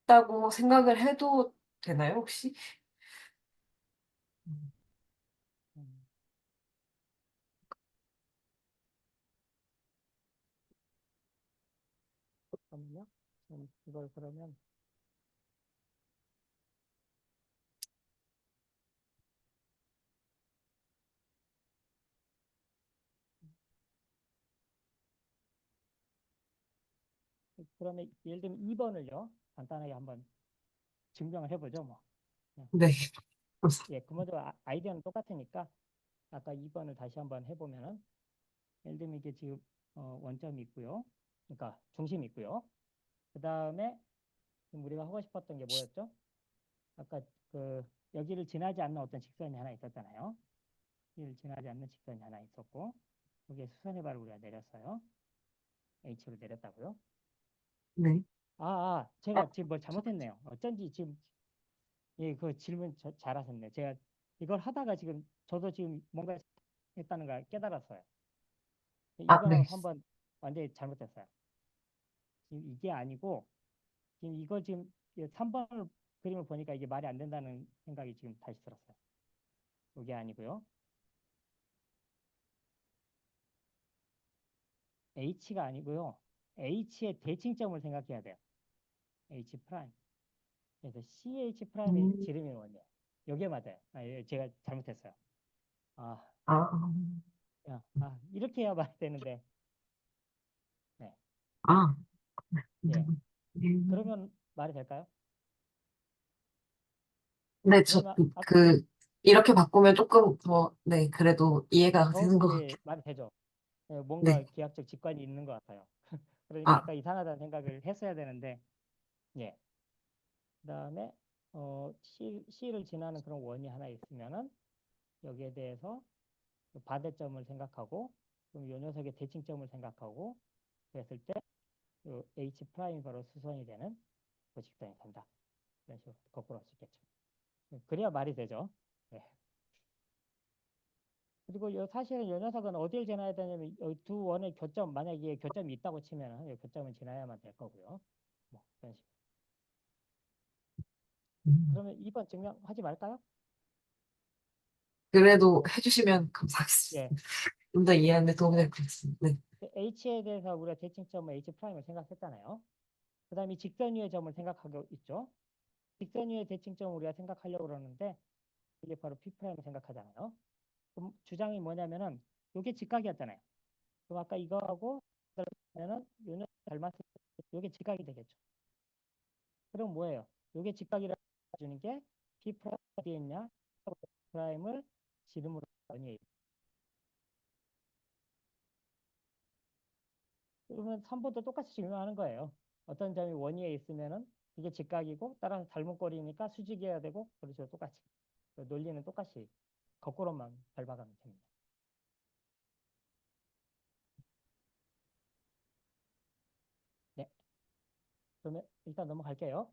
됐다고 생각을 해도 되나요, 혹시? 음, 잠깐만요. 이걸 그러면 예를 들면 2번을요. 간단하게 한번 증명을 해보죠. 뭐. 예, 네. 예, 그 먼저 아이디어는 똑같으니까 아까 2번을 다시 한번 해보면은 예를 들면 이게 지금 원점이 있고요. 그러니까 중심이 있고요. 그 다음에 우리가 하고 싶었던 게 뭐였죠? 아까 그 여기를 지나지 않는 어떤 직선이 하나 있었잖아요. 여기를 지나지 않는 직선이 하나 있었고 여기에 수선의 발을 우리가 내렸어요. H로 내렸다고요. 네. 제가 지금 뭘 잘못했네요. 어쩐지 지금 예, 그 질문 잘하셨네. 제가 이걸 하다가 지금 저도 지금 뭔가 했다는 걸 깨달았어요. 아, 네. 2번하고 3번 완전히 잘못했어요. 지금 이게 아니고 지금 이걸 지금 3번을 그림을 보니까 이게 말이 안 된다는 생각이 지금 다시 들었어요. 이게 아니고요. H가 아니고요. H의 대칭점을 생각해야 돼요. H 프라임. 그래서 CH 프라임이 음, 지름이 원이에요. 이게 맞아요. 예, 제가 잘못했어요. 아, 아, 이렇게 해야 말이 되는데. 네. 아, 예. 음. 그러면 말이 될까요? 네, 그러면 이렇게 바꾸면 조금 더, 네, 그래도 이해가 되는 것 예, 같아요. 말이 되죠. 예, 뭔가 네. 기하학적 직관이 있는 것 같아요. 그러니까 아, 아까 이상하다는 생각을 했어야 되는데, 예. 그다음에 C를 지나는 그런 원이 하나 있으면은 여기에 대해서 그 반대점을 생각하고 그럼 요 녀석의 대칭점을 생각하고 그랬을 때 그 H 프라임이 바로 수선이 되는 그 직선이 된다. 이런 식으로 거꾸로 할 수 있겠죠. 그래야 말이 되죠. 예. 그리고 사실은 이 녀석은 어디를 지나야 되냐면 두 원의 교점, 만약에 교점이 있다고 치면 이 교점은 지나야만 될 거고요. 뭐 그런 식으로. 음. 그러면 2번 증명하지 말까요? 그래도 해주시면 예. 감사하겠습니다. 좀 더 이해하는 데 도움이 될 것 같습니다. 네. h에 대해서 우리가 대칭점을 h 프라임을 생각했잖아요. 그 다음에 직선 위의 점을 생각하고 있죠. 직선 위의 대칭점을 우리가 생각하려고 그러는데 이게 바로 p 프라임을 생각하잖아요. 그럼 주장이 뭐냐면은 이게 직각이었잖아요. 그럼 아까 이거하고 그러면은 요는 닮았을 때 이게 직각이 되겠죠. 그럼 뭐예요? 이게 직각이라고 주는 게 p 프라임 어디에 있냐? 프라임을 지름으로 원위에. 그러면 3번도 똑같이 증명하는 거예요. 어떤 점이 원위에 있으면은 이게 직각이고 따라서 닮은 꼴이니까 수직이어야 되고 그렇죠. 똑같이. 그 논리는 똑같이 거꾸로만 밟아가면 됩니다. 네. 그러면 일단 넘어갈게요.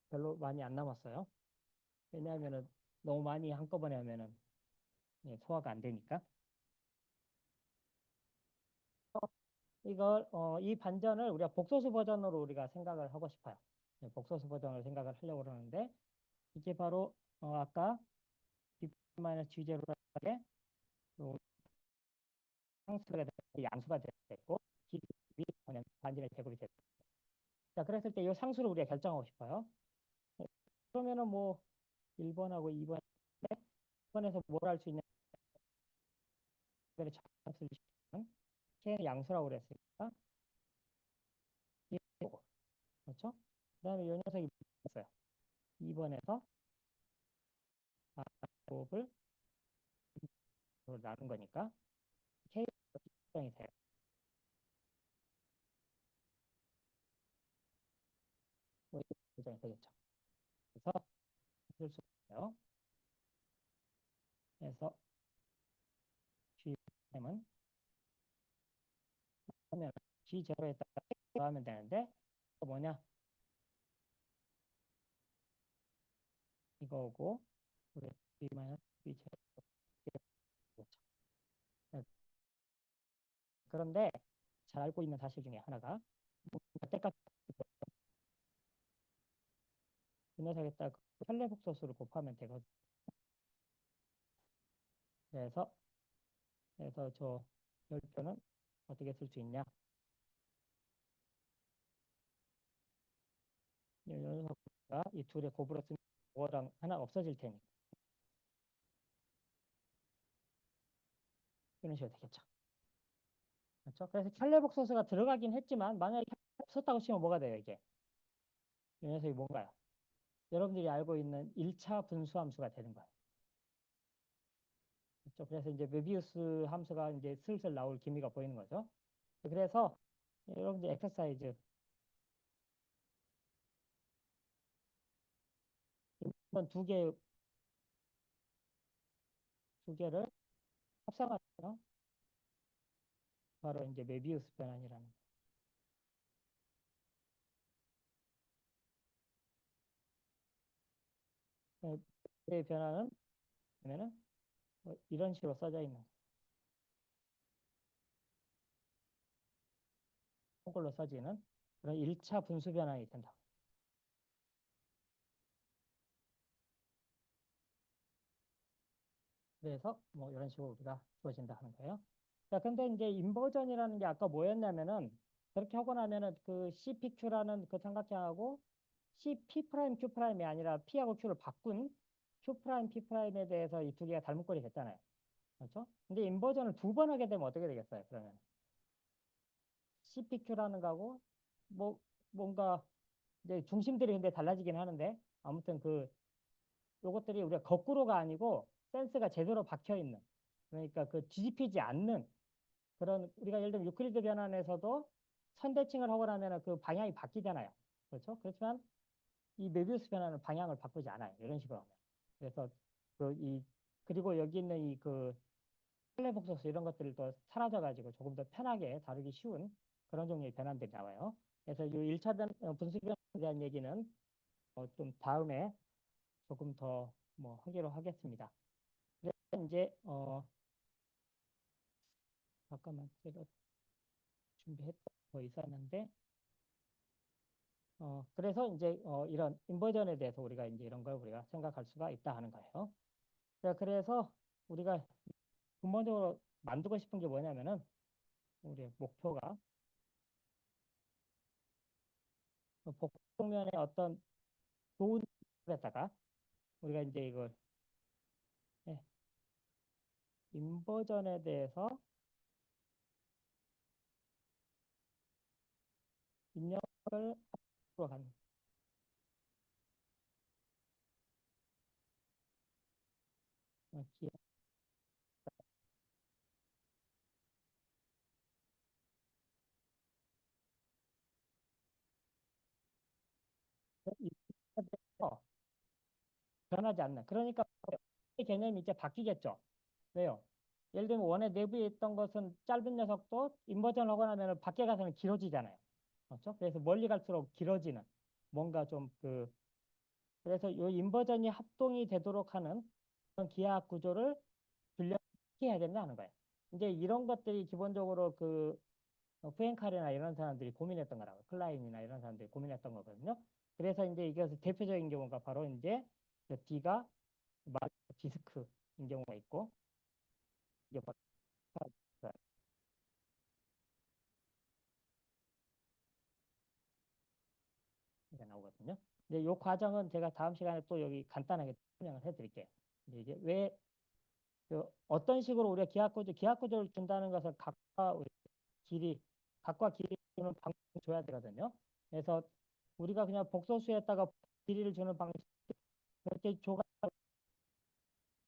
별로 많이 안 남았어요. 왜냐하면은 너무 많이 한꺼번에 하면은 예, 소화가 안 되니까. 이걸 이 반전을 우리가 복소수 버전으로 우리가 생각을 하고 싶어요. 네, 복소수 버전으로 생각을 하려고 그러는데 이게 바로 아까 b-g0라는 게 상수가 됐고 양수가 됐고 기이 반지의 제곱이 됐고 자 그랬을 때 이 상수를 우리가 결정하고 싶어요. 네, 그러면은 뭐 1번하고 2번 1번에서 뭘 할 수 있냐 이거를 작업을 시키면 k는 양수라고 그랬으니까 이거 그렇죠? 그 다음에 이 녀석이 있어요. 2번에서 곱을 나눈 거니까 k 결정이 돼요. 뭐 이렇게 결정이 되겠죠. 그래서 쓸 수 있어요. 그래서 gm은 하면 g0에다가 더하면 되는데 뭐냐 이거고 우리 b 제곱 그런데 잘 알고 있는 사실 중에 하나가 때까지 그 녀석에다가 편례복소수를 곱하면 되거든요. 그래서 저 열표는 어떻게 쓸 수 있냐? 이 녀석과 이 둘의 곱으로 쓰면 5랑 하나 없어질 테니까 이런 식으로 되겠죠. 그렇죠? 그래서 편례복소수가 들어가긴 했지만 만약에 없었다고 치면 뭐가 돼요 이게? 이 녀석이 뭔가요? 여러분들이 알고 있는 1차 분수함수가 되는 거예요. 그렇죠? 그래서 이제 메비우스 함수가 이제 슬슬 나올 기미가 보이는 거죠. 그래서 여러분들 엑서사이즈 이번 두 개를 합성하면 바로 이제 메비우스 변환이라는 그 변환은 그러면은 이런 식으로 써져 있는 한글로 써지는 그런 1차 분수 변환이 된다. 그래서 뭐 이런 식으로 우리가 주어진다 하는 거예요. 자, 근데 이제 인버전이라는 게 아까 뭐였냐면은 그렇게 하고 나면은 그 CPQ라는 그 삼각형하고 CP 프라임 Q 프라임이 아니라 P하고 Q를 바꾼 Q 프라임 P 프라임에 대해서 이 두 개가 닮은 꼴이 됐잖아요. 그렇죠? 근데 인버전을 두 번 하게 되면 어떻게 되겠어요? 그러면 CPQ라는 거하고 뭐 뭔가 이제 중심들이 근데 달라지긴 하는데 아무튼 그 요것들이 우리가 거꾸로가 아니고 센스가 제대로 박혀 있는 그러니까 그 뒤집히지 않는 그런 우리가 예를 들면 유클리드 변환에서도 선대칭을 하고 나면 그 방향이 바뀌잖아요. 그렇죠? 그렇지만 이 메비우스 변환은 방향을 바꾸지 않아요. 이런 식으로 하면. 그래서 그리고 여기 있는 이그 플레복소스 이런 것들을 또 사라져가지고 조금 더 편하게 다루기 쉬운 그런 종류의 변환들이 나와요. 그래서 이 1차 분수 변환에 대한 얘기는 좀 다음에 조금 더 뭐 하기로 하겠습니다. 그래서 이제 잠깐만 제가 준비했던 거 있었는데 그래서 이제 이런 인버전에 대해서 우리가 이제 이런 걸 우리가 생각할 수가 있다 하는 거예요. 자, 그래서 우리가 근본적으로 만들고 싶은 게 뭐냐면은 우리 목표가 복도면의 어떤 좋은 데다가 우리가 이제 이걸 예, 인버전에 대해서 입력을 하도록 합니다. 변하지 않는. 그러니까 이 개념이 이제 바뀌겠죠. 왜요? 예를 들면 원의 내부에 있던 것은 짧은 녀석도 인버전을 하고 나면 밖에 가서는 길어지잖아요. 그렇죠? 그래서 멀리 갈수록 길어지는 뭔가 좀 그래서 이 인버전이 합동이 되도록 하는 그런 기하학 구조를 분류해야 된다는 거예요. 이제 이런 것들이 기본적으로 후엔칼이나 이런 사람들이 고민했던 거라고. 클라인이나 이런 사람들이 고민했던 거거든요. 그래서 이제 이것을 대표적인 경우가 바로 이제 D가 디스크인 경우가 있고, 이게 나오거든요. 근데 이 과정은 제가 다음 시간에 또 여기 간단하게 설명을 해드릴게요. 근데 이게 왜 어떤 식으로 우리가 기하구조를 준다는 것은 길이, 각과 길이는 방향을 줘야 되거든요. 그래서 우리가 그냥 복소수에다가 길이를 주는 방식 그렇게 줘가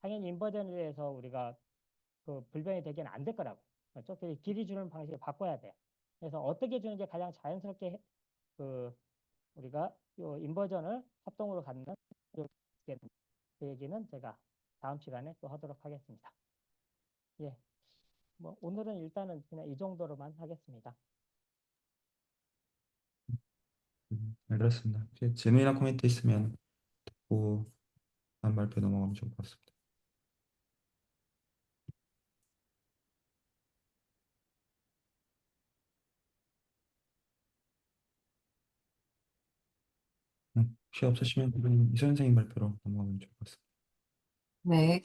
당연히 인버전에 대해서 우리가 불변이 되기는 안 될 거라고. 그렇죠? 그래서 길이 주는 방식을 바꿔야 돼. 그래서 어떻게 주는 게 가장 자연스럽게 우리가 요 인버전을 합동으로 갖는 그 얘기는 제가 다음 시간에 또 하도록 하겠습니다. 예, 뭐 오늘은 일단은 그냥 이 정도로만 하겠습니다. 잘 들었습니다. 혹시 질문이나 코멘트 있으면 듣고 다음 발표 넘어가면 좋을 것 같습니다. 혹시 없으시면 그럼 이소 선생님 발표로 넘어가면 좋을 것 같습니다. 네.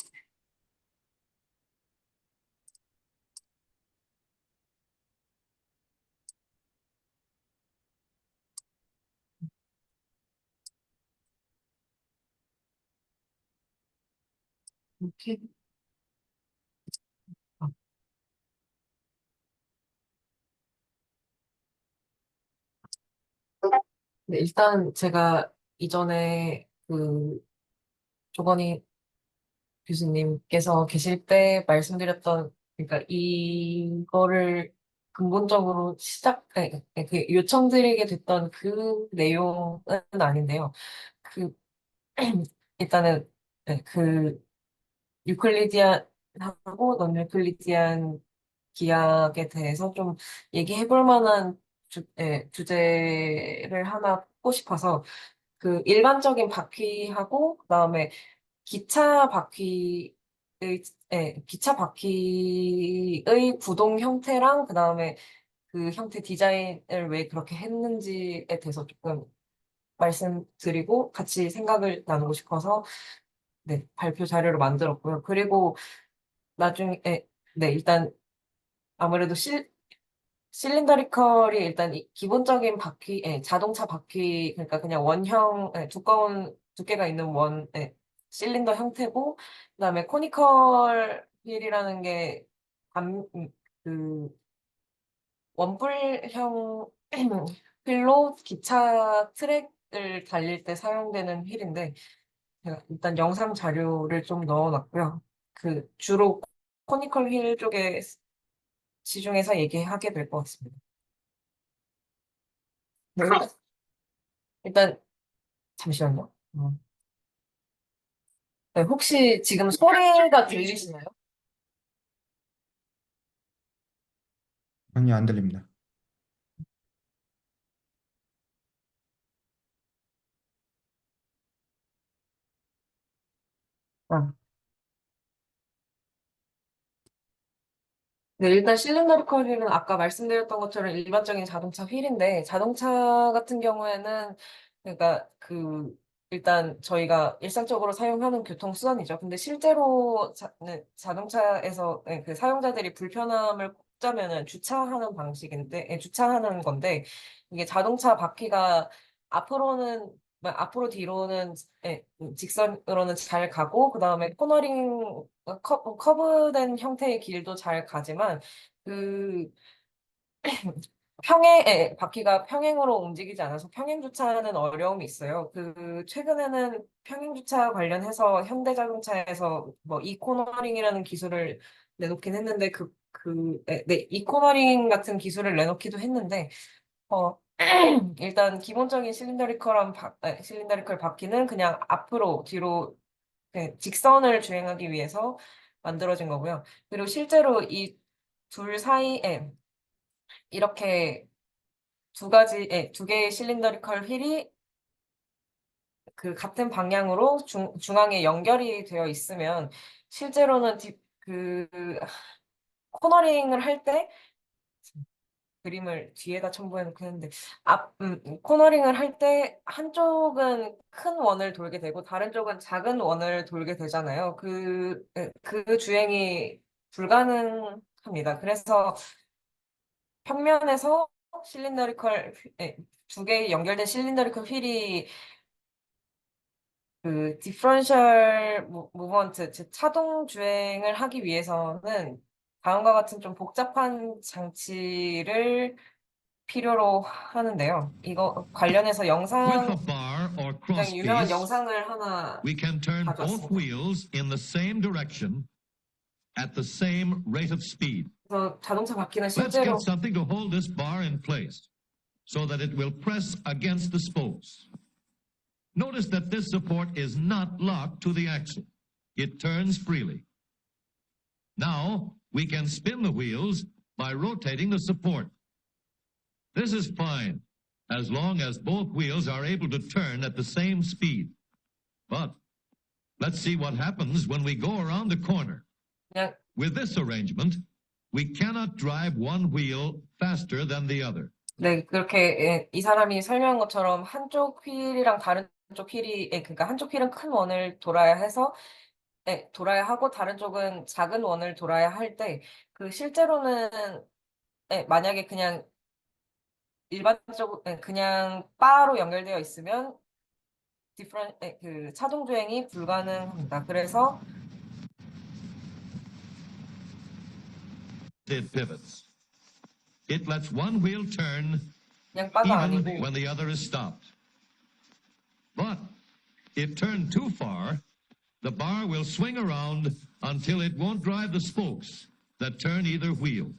이렇게. 아, 네, 일단 제가 이전에 조건희 교수님께서 계실 때 말씀드렸던, 그러니까 이거를 근본적으로 요청드리게 됐던 그 내용은 아닌데요. 그, 일단은, 네, 유클리디안하고 넌 유클리디안 기하학에 대해서 좀 얘기해 볼 만한 주제를 하나 뽑고 싶어서 일반적인 바퀴하고 그다음에 기차 바퀴의 기차 바퀴의 구동 형태랑 그다음에 그 형태 디자인을 왜 그렇게 했는지에 대해서 조금 말씀드리고 같이 생각을 나누고 싶어서 네, 발표 자료를 만들었고요. 그리고 나중에 네, 일단 아무래도 실린더리컬이 일단 기본적인 바퀴, 자동차 바퀴, 그러니까 그냥 원형, 두꺼운 두께가 있는 실린더 형태고, 그다음에 코니컬 휠이라는 게 그 원뿔형 휠로 기차 트랙을 달릴 때 사용되는 휠인데, 제가 일단 영상 자료를 좀 넣어놨고요. 주로 코니컬 휠 쪽에 시중에서 얘기하게 될 것 같습니다. 네. 일단 잠시만요. 네, 혹시 지금 소리가 들리시나요? 아니요, 안 들립니다. 아. 네, 일단 실린더리 커리는 아까 말씀드렸던 것처럼 일반적인 자동차 휠인데 자동차 같은 경우에는 그러니까 일단 저희가 일상적으로 사용하는 교통수단이죠. 근데 실제로 자동차에서 그 사용자들이 불편함을 꼽자면은 주차하는 방식인데, 주차하는 건데, 이게 자동차 바퀴가 앞으로 뒤로는 직선으로는 잘 가고, 그 다음에 코너링, 커브된 형태의 길도 잘 가지만, 그 바퀴가 평행으로 움직이지 않아서 평행 주차는 어려움이 있어요. 최근에는 평행 주차 관련해서 현대자동차에서 뭐 이코너링이라는 기술을 내놓긴 했는데, 이코너링 같은 기술을 내놓기도 했는데, 어, 일단 기본적인 실린더리컬 바퀴는 그냥 앞으로, 뒤로, 직선을 주행하기 위해서 만들어진 거고요. 그리고 실제로 이 둘 사이에 이렇게 두 개의 실린더리컬 휠이 그 같은 방향으로 중앙에 연결이 되어 있으면 실제로는 코너링을 할 때 그림을 뒤에다 첨부해 놓긴 했는데 코너링을 할 때 한쪽은 큰 원을 돌게 되고 다른 쪽은 작은 원을 돌게 되잖아요. 그 주행이 불가능합니다. 그래서 평면에서 두 개의 연결된 실린더리컬 휠이 디퍼런셜 무브먼트, 즉 차동 주행을 하기 위해서는 다음과 같은 좀 복잡한 장치를 필요로 하는데요. 이거 관련해서 With a bar or 굉장히 유명한 crosspiece, 영상을 하나 we can turn both 가져왔습니다. wheels in the same direction at the same rate of speed. 그래서 자동차 바퀴는 Let's 실제로 get something to hold this bar in place so that it will press against the spokes. Notice that this support is not locked to the axle. It turns freely. Now, we can spin the wheels by rotating the support. This is fine, as long as both wheels are able to turn at the same speed. But let's see what happens when we go around the corner. 그냥 With this arrangement, we cannot drive one wheel faster than the other. 네, 그렇게 이 사람이 설명한 것처럼 한쪽 휠이랑 다른 쪽 휠이 그러니까 한쪽 휠은 큰 원을 돌아야 하고 다른 쪽은 작은 원을 돌아야 할 때 실제로는 만약에 그냥 그냥 바로 연결되어 있으면 차동 주행이 불가능합니다. 그래서 It pivots. It lets one wheel turn 그냥 바가 even 아니고 when the other is stopped. But if turned too far, the bar will swing around until it won't drive the spokes that turn either wheel.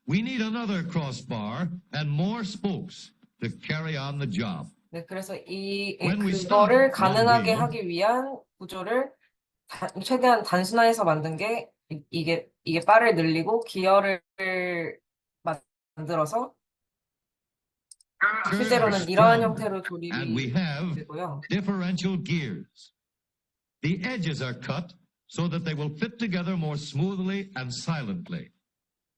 We need another crossbar and more spokes to carry on the job. 네, 그래서 When we stop 그거를 one 가능하게 wheel, 하기 위한 구조를 최대한 단순화해서 만든 게 이게 바를 늘리고 기어를 만들어서 실제로는 이러한 형태로 and we 조립이 have 되고요. differential gears. The edges are cut so that they will fit together more smoothly and silently.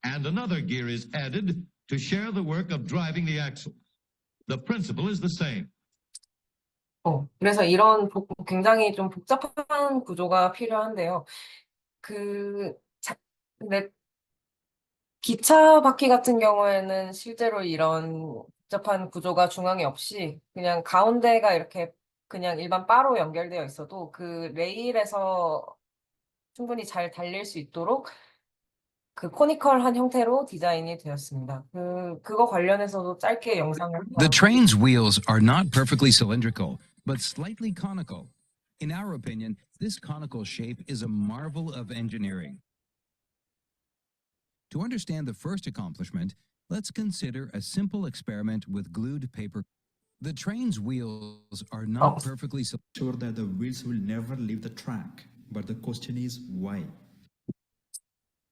And another gear is added to share the work of driving the axle. The principle is the same. 그래서 이런 굉장히 좀 복잡한 구조가 필요한데요. 근데 기차 바퀴 같은 경우에는 실제로 이런 복잡한 구조가 중앙에 없이 그냥 가운데가 이렇게 그냥 일반 바로 연결되어 있어도 그 레일에서 충분히 잘 달릴 수 있도록 코니컬한 형태로 디자인이 되었습니다. 그거 관련해서도 짧게 영상을 The train's wheels are not perfectly cylindrical, but slightly conical. In our opinion, this conical shape is a marvel of engineering. To understand the first accomplishment, let's consider a simple experiment with glued paper. The train's wheels are not perfectly Sure that the wheels will never leave the track, but the question is why?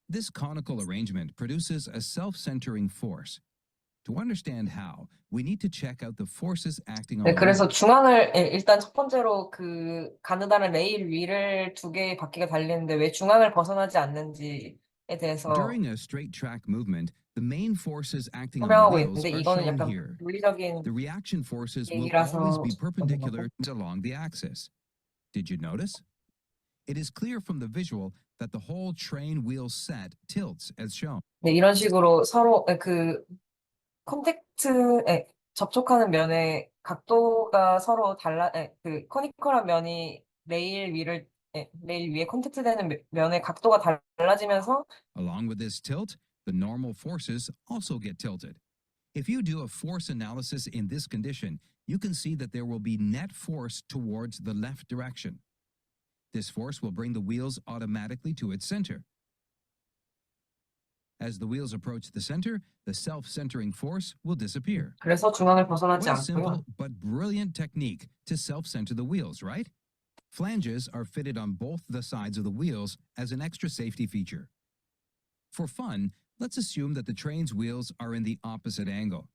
This conical arrangement produces a self-centering force. To understand how, we need to check out the forces acting on 네, the 그래서 wheel. 중앙을 일단 첫 번째로 가느다란 레일 위를 두 개의 바퀴가 달리는데 왜 중앙을 벗어나지 않는지 대해서 During a straight track movement, the main forces acting on the 설명하고 wheels 있는데 are 이거는 shown 약간 here. 물리적인 The reaction forces will 얘기라서 always be 넘어가고. perpendicular along the axis. Did you notice? It is clear from the visual that the whole train wheel set tilts as shown. 네, 이런 식으로 서로 그 컨택트에 접촉하는 면의 각도가 서로 그 커니컬한 면이 레일 위에 컨택트되는 면의 각도가 달라지면서 Along with this tilt, the normal forces also get tilted. If you do a force analysis in this condition, you can see that there will be net force towards the left direction. This force will bring the wheels automatically to its center. As the wheels approach the center, the self-centering force will disappear. 그래서 중앙을 벗어나지 What a 않고요. simple but brilliant technique to self-center the wheels, right? Flanges are fitted on both the sides of the wheels as an extra safety feature. For fun, let's assume that the train's wheels are in the opposite angle.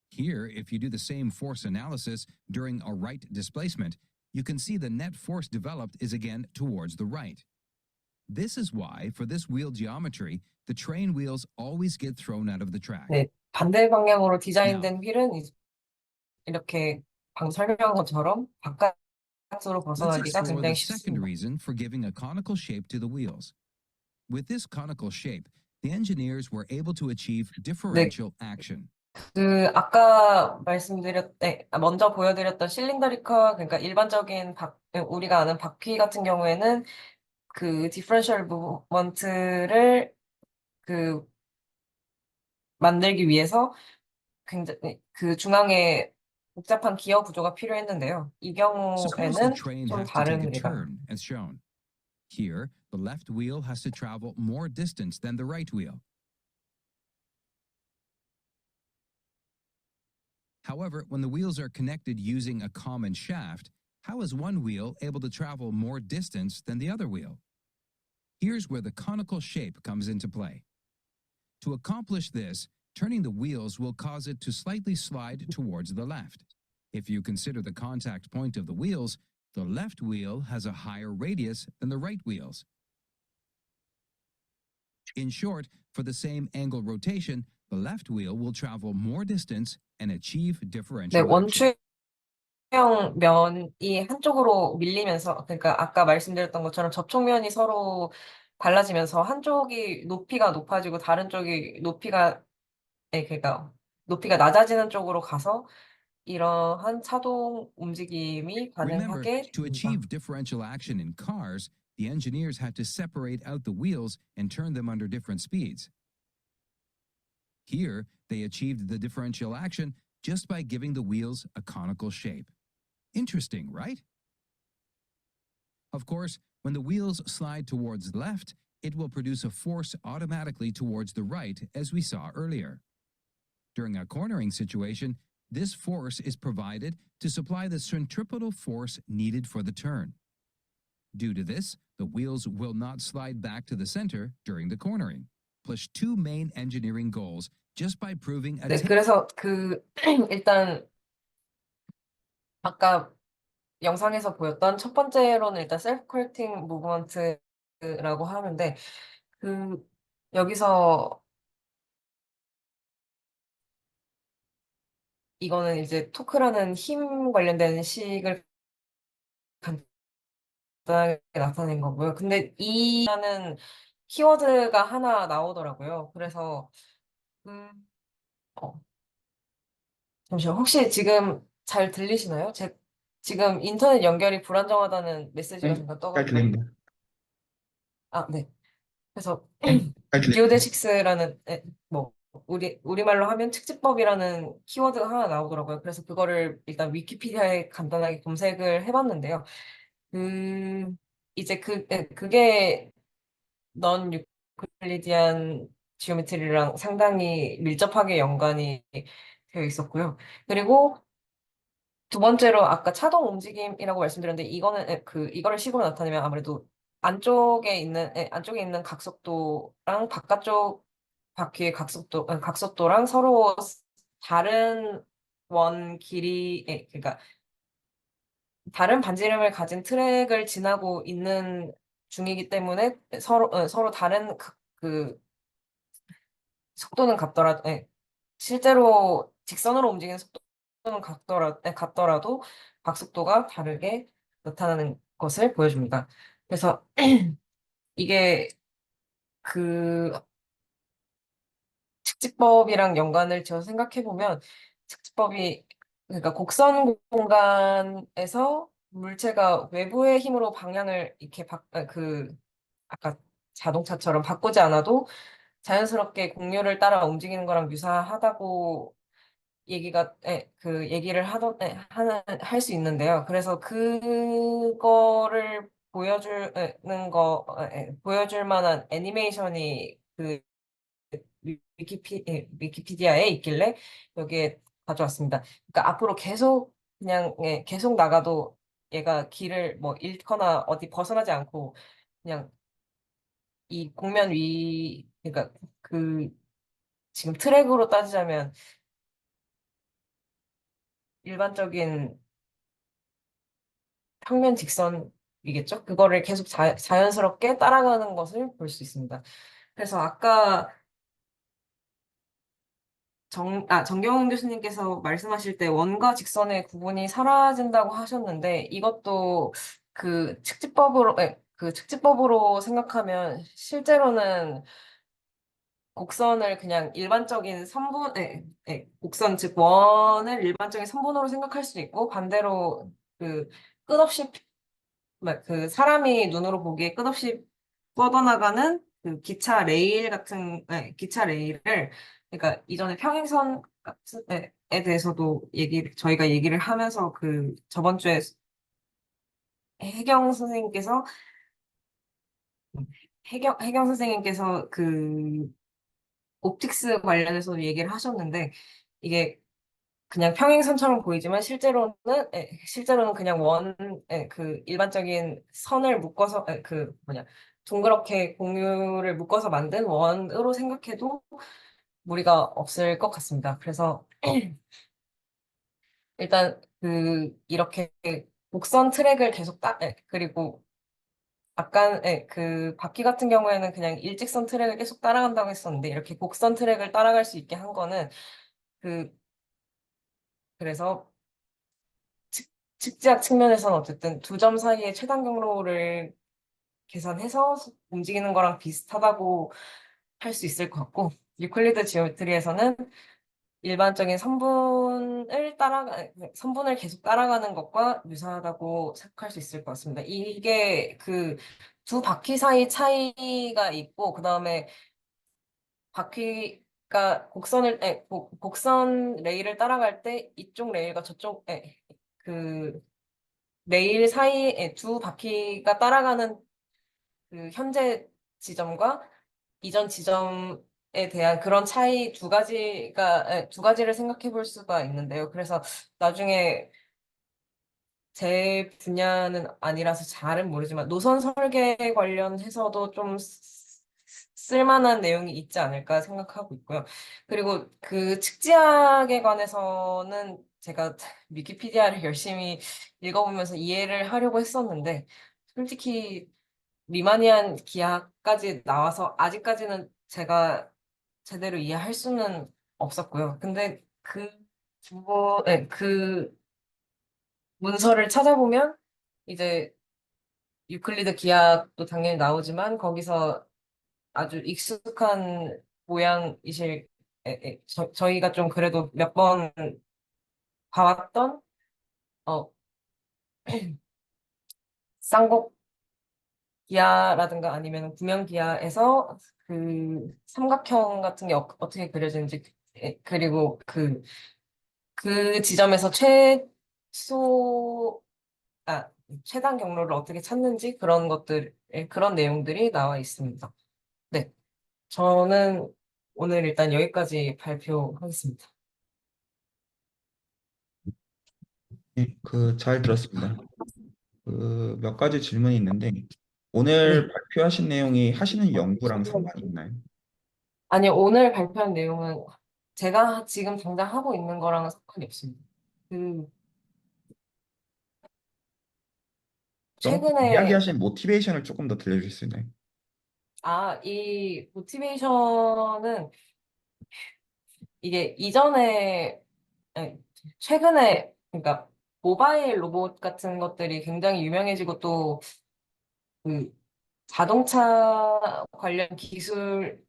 Here, if you do the same force analysis during a right displacement, you can see the net force developed is again towards the right. This is why, for this wheel geometry, the train wheels always get thrown out of the track. 네, 반대 방향으로 디자인된 휠은 이렇게 방금 설명한 것처럼 바깥으로 Let's 벗어나기가 explore 굉장히 the second 쉽습니다. reason for giving a conical shape to the wheels. With this conical shape, the engineers were able to achieve differential action. 아까 먼저 보여드렸던 실린더리컬, 그러니까 일반적인 우리가 아는 바퀴 같은 경우에는 그 디퍼런셜 무브먼트를 만들기 위해서 굉장히 그 중앙에 복잡한 기어 구조가 필요했는데요. 이 Suppose the 경우에는 train 좀 has to take a 다릅니다. turn, as shown. Here, the left wheel has to travel more distance than the right wheel. However, when the wheels are connected using a common shaft, how is one wheel able to travel more distance than the other wheel? Here's where the conical shape comes into play. To accomplish this, turning the wheels will cause it to slightly slide towards the left. If you consider the contact point of the wheels, the left wheel has a higher radius than the right wheels. In short, for the same angle rotation, the left wheel will travel more distance and achieve 네, differential action. 원추형 면이 한쪽으로 밀리면서, 그러니까 아까 말씀드렸던 것처럼 접촉면이 서로 달라지면서 한쪽이 높이가 높아지고 다른 쪽이 그러니까 높이가 낮아지는 쪽으로 가서 이러한 차동 움직임이 Remember, 가능하게 to 됩니다. achieve differential action in cars, the engineers had to separate out the wheels and turn them under different speeds. Here, they achieved the differential action just by giving the wheels a conical shape. Interesting, right? Of course, when the wheels slide towards the left, it will produce a force automatically towards the right, as we saw earlier. During a cornering situation, this force is provided to supply the centripetal force needed for the turn. Due to this, the wheels will not slide back to the center during the cornering. Plus two main engineering goals just by proving a 네, 그래서 일단 아까 영상에서 보였던 첫 번째로는 일단 셀프 커렉팅 무브먼트라고 하는데 여기서 이거는 이제 토크라는 힘 관련된 식을 간단하게 나타낸 거고요. 근데 이라는 키워드가 하나 나오더라고요. 그래서 잠시만, 혹시 지금 잘 들리시나요? 지금 인터넷 연결이 불안정하다는 메시지가 잠깐 잘 떠가지고. 들립니다. 네. 그래서 잘 들립니다. 지오데식스라는 우리말로 하면 측지법이라는 키워드가 하나 나오더라고요. 그래서 그거를 일단 위키피디아에 간단하게 검색을 해봤는데요. 이제 그게 넌 유클리디안 지오메트리랑 상당히 밀접하게 연관이 되어 있었고요. 그리고 두 번째로 아까 차동 움직임이라고 말씀드렸는데 이거는 이거를 식으로 나타내면 아무래도 안쪽에 있는 각속도랑 바깥쪽 바퀴의 각속도랑 서로 다른 원 길이, 그러니까 다른 반지름을 가진 트랙을 지나고 있는 중이기 때문에 서로 다른 그 속도는 같더라도, 실제로 직선으로 움직이는 속도는 같더라도 각속도가 다르게 나타나는 것을 보여줍니다. 그래서 이게 그 측지법이랑 연관을 지어서 생각해보면 측지법이 그러니까 곡선 공간에서 물체가 외부의 힘으로 방향을 이렇게 아까 자동차처럼 바꾸지 않아도 자연스럽게 공류를 따라 움직이는 거랑 유사하다고 얘기를 할 수 있는데요. 그래서 그거를 보여줄 만한 애니메이션이 위키피디아에 있길래 여기에 가져왔습니다. 그러니까 앞으로 계속 계속 나가도 얘가 길을 뭐 잃거나 어디 벗어나지 않고 그냥 이 공면 그러니까 그 지금 트랙으로 따지자면 일반적인 평면 직선이겠죠? 그거를 계속 자연스럽게 따라가는 것을 볼 수 있습니다. 그래서 아까 정경훈 교수님께서 말씀하실 때 원과 직선의 구분이 사라진다고 하셨는데 이것도 그 측지법으로 생각하면 실제로는 곡선을 그냥 일반적인 곡선 즉 원을 일반적인 선분으로 생각할 수도 있고 반대로 그 끝없이 사람이 눈으로 보기에 끝없이 뻗어나가는 그 기차 레일을, 그러니까 이전에 평행선 같은 에 대해서도 저희가 얘기를 하면서 저번 주에 혜경 선생님께서, 혜경 선생님께서 옵틱스 관련해서 얘기를 하셨는데, 이게 그냥 평행선처럼 보이지만 실제로는 그냥 일반적인 선을 묶어서 둥그렇게 공유를 묶어서 만든 원으로 생각해도 무리가 없을 것 같습니다. 그래서 일단 이렇게 곡선 트랙을 계속 그리고 아까 그 바퀴 같은 경우에는 그냥 일직선 트랙을 계속 따라간다고 했었는데 이렇게 곡선 트랙을 따라갈 수 있게 한 거는 그 그래서 측지학 측면에서는 어쨌든 두 점 사이의 최단 경로를 계산해서 움직이는 거랑 비슷하다고 할 수 있을 것 같고, 유클리드 지오메트리에서는 일반적인 선분을 계속 따라가는 것과 유사하다고 생각할 수 있을 것 같습니다. 이게 두 바퀴 사이 차이가 있고, 그 다음에 바퀴가 곡선 레일을 따라갈 때 이쪽 레일과 그 레일 사이에 두 바퀴가 따라가는 현재 지점과 이전 지점에 대한 그런 차이 두 가지를 생각해 볼 수가 있는데요. 그래서 나중에 제 분야는 아니라서 잘은 모르지만 노선 설계 관련해서도 좀 쓸만한 내용이 있지 않을까 생각하고 있고요. 그리고 측지학에 관해서는 제가 위키피디아를 열심히 읽어보면서 이해를 하려고 했었는데 솔직히 리마니안 기하까지 나와서 아직까지는 제가 제대로 이해할 수는 없었고요. 근데 그 문서를 찾아보면 이제 유클리드 기하도 당연히 나오지만 거기서 아주 익숙한 모양이실 저희가 좀 그래도 몇 번 봐왔던 어 쌍곡 기하라든가 아니면 구명 기하에서 삼각형 같은 게 어떻게 그려지는지 그리고 그 지점에서 최소 최단 경로를 어떻게 찾는지 그런 내용들이 나와 있습니다. 네, 저는 오늘 일단 여기까지 발표하겠습니다. 네, 잘 들었습니다. 몇 가지 질문이 있는데, 오늘 네. 발표하신 내용이 하시는 연구랑 상관이 있나요? 아니, 오늘 발표한 내용은 제가 지금 당장 하고 있는 거랑은 상관이 없습니다. 그럼 최근에, 이야기하신 모티베이션을 조금 더 들려주실 수 있나요? 이 모티베이션은 이게 이전에, 아니, 최근에, 그러니까 모바일 로봇 같은 것들이 굉장히 유명해지고 또 그 자동차 관련 기술에서도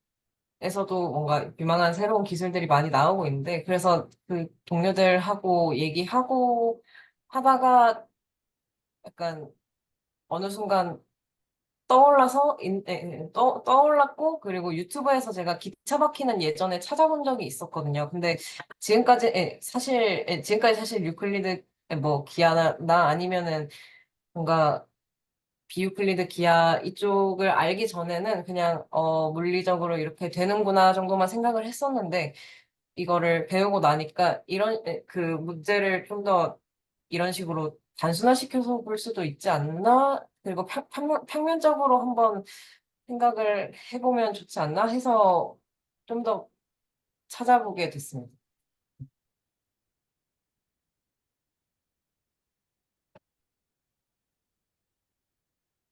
뭔가 유망한 새로운 기술들이 많이 나오고 있는데, 그래서 그 동료들하고 얘기하고 하다가 약간 어느 순간 떠올랐고, 그리고 유튜브에서 제가 기차 바퀴는 예전에 찾아본 적이 있었거든요. 근데 지금까지 사실 유클리드, 뭐, 기아나 아니면은 뭔가 비유클리드 기아 이쪽을 알기 전에는 그냥, 물리적으로 이렇게 되는구나 정도만 생각을 했었는데, 이거를 배우고 나니까 그 문제를 좀 더 이런 식으로 단순화시켜서 볼 수도 있지 않나? 그리고 평면적으로 한번 생각을 해보면 좋지 않나 해서 좀 더 찾아보게 됐습니다.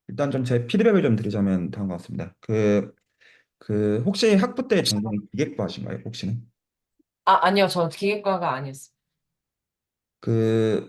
일단 좀 제 피드백을 좀 드리자면 다음과 같습니다. 혹시 학부 때 전공이 기계과신가요? 혹시는? 아니요. 저 기계과가 아니었어요.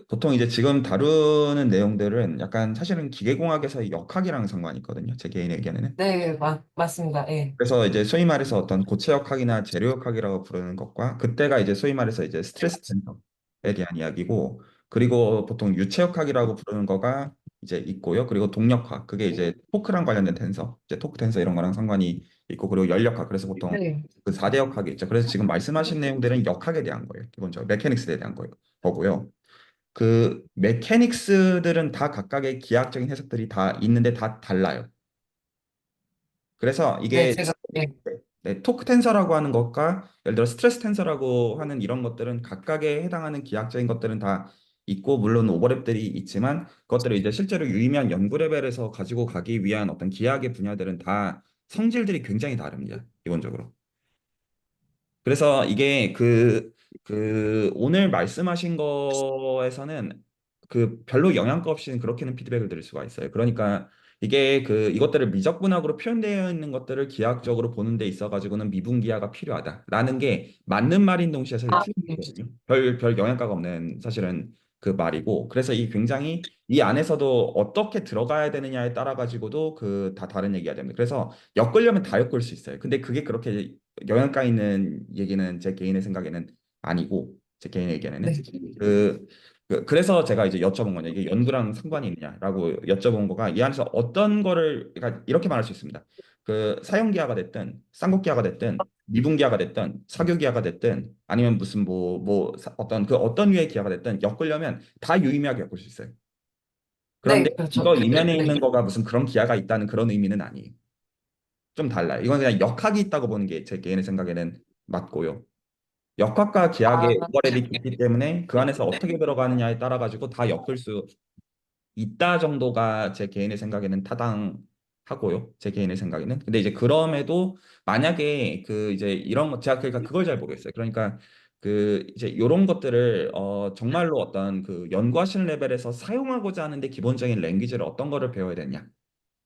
보통 이제 지금 다루는 내용들은 약간 사실은 기계공학에서의 역학이랑 상관이 있거든요. 제 개인의 의견에는. 네, 맞습니다. 예. 그래서 이제 소위 말해서 어떤 고체역학이나 재료역학이라고 부르는 것과 그때가 이제 소위 말해서 이제 스트레스 텐서에 대한 이야기고 그리고 보통 유체역학이라고 부르는 거가 이제 있고요. 그리고 동력학 그게 이제 토크랑 관련된 텐서, 이제 토크 텐서 이런 거랑 상관이 있고 그리고 열역학 그래서 보통 네. 그 4대 역학이 있죠. 그래서 지금 말씀하신 내용들은 역학에 대한 거예요. 기본적으로 메케닉스에 대한 거고요. 그 메케닉스들은 다 각각의 기하학적인 해석들이 다 있는데 다 달라요. 그래서 네, 이게 예. 토크 텐서라고 하는 것과 예를 들어 스트레스 텐서라고 하는 이런 것들은 각각에 해당하는 기하학적인 것들은 다 있고 물론 오버랩들이 있지만 그것들을 이제 실제로 유의미한 연구 레벨에서 가지고 가기 위한 어떤 기하학의 분야들은 다 성질들이 굉장히 다릅니다. 기본적으로. 그래서 이게 오늘 말씀하신 거에서는 별로 영향가 없이 그렇게는 피드백을 드릴 수가 있어요. 그러니까 이게 이것들을 미적분학으로 표현되어 있는 것들을 기하학적으로 보는 데 있어가지고는 미분기하가 필요하다라는 게 맞는 말인 동시에 사실 틀린 네. 거거든요. 별 영향가가 없는 사실은 그 말이고. 그래서 굉장히 이 안에서도 어떻게 들어가야 되느냐에 따라 가지고도 다 다른 얘기가 됩니다. 그래서 엮으려면 다 엮을 수 있어요. 근데 그게 그렇게 영향가 있는 얘기는 제 개인의 생각에는 아니고 제 개인의 의견에는 네. 그래서 제가 이제 여쭤본 거냐 이게 연구랑 상관이 있느냐라고 여쭤본 거가 이 안에서 어떤 거를 그러니까 이렇게 말할 수 있습니다. 사용기하가 됐든 쌍곡기하가 됐든 미분기하가 됐든 사교기하가 됐든 아니면 무슨 어떤 류의 기하가 됐든 엮으려면 다 유의미하게 엮을 수 있어요. 그런데 네, 그렇죠. 이거 이면에 네. 있는 거가 무슨 그런 기하가 있다는 그런 의미는 아니에요. 좀 달라요. 이건 그냥 역학이 있다고 보는 게 제 개인의 생각에는 맞고요. 역학과 아, 기하의 오버랩이 깊기 때문에 그 안에서 어떻게 들어가느냐에 따라 가지고 다 엮을 수 있다 정도가 제 개인의 생각에는 타당하고요. 제 개인의 생각에는. 근데 이제 그럼에도 만약에 이제 이런 거 제가 그러니까 그걸 잘 모르겠어요. 그러니까 이제 이런 것들을 정말로 어떤 연구하시는 레벨에서 사용하고자 하는데 기본적인 랭귀지를 어떤 거를 배워야 되냐.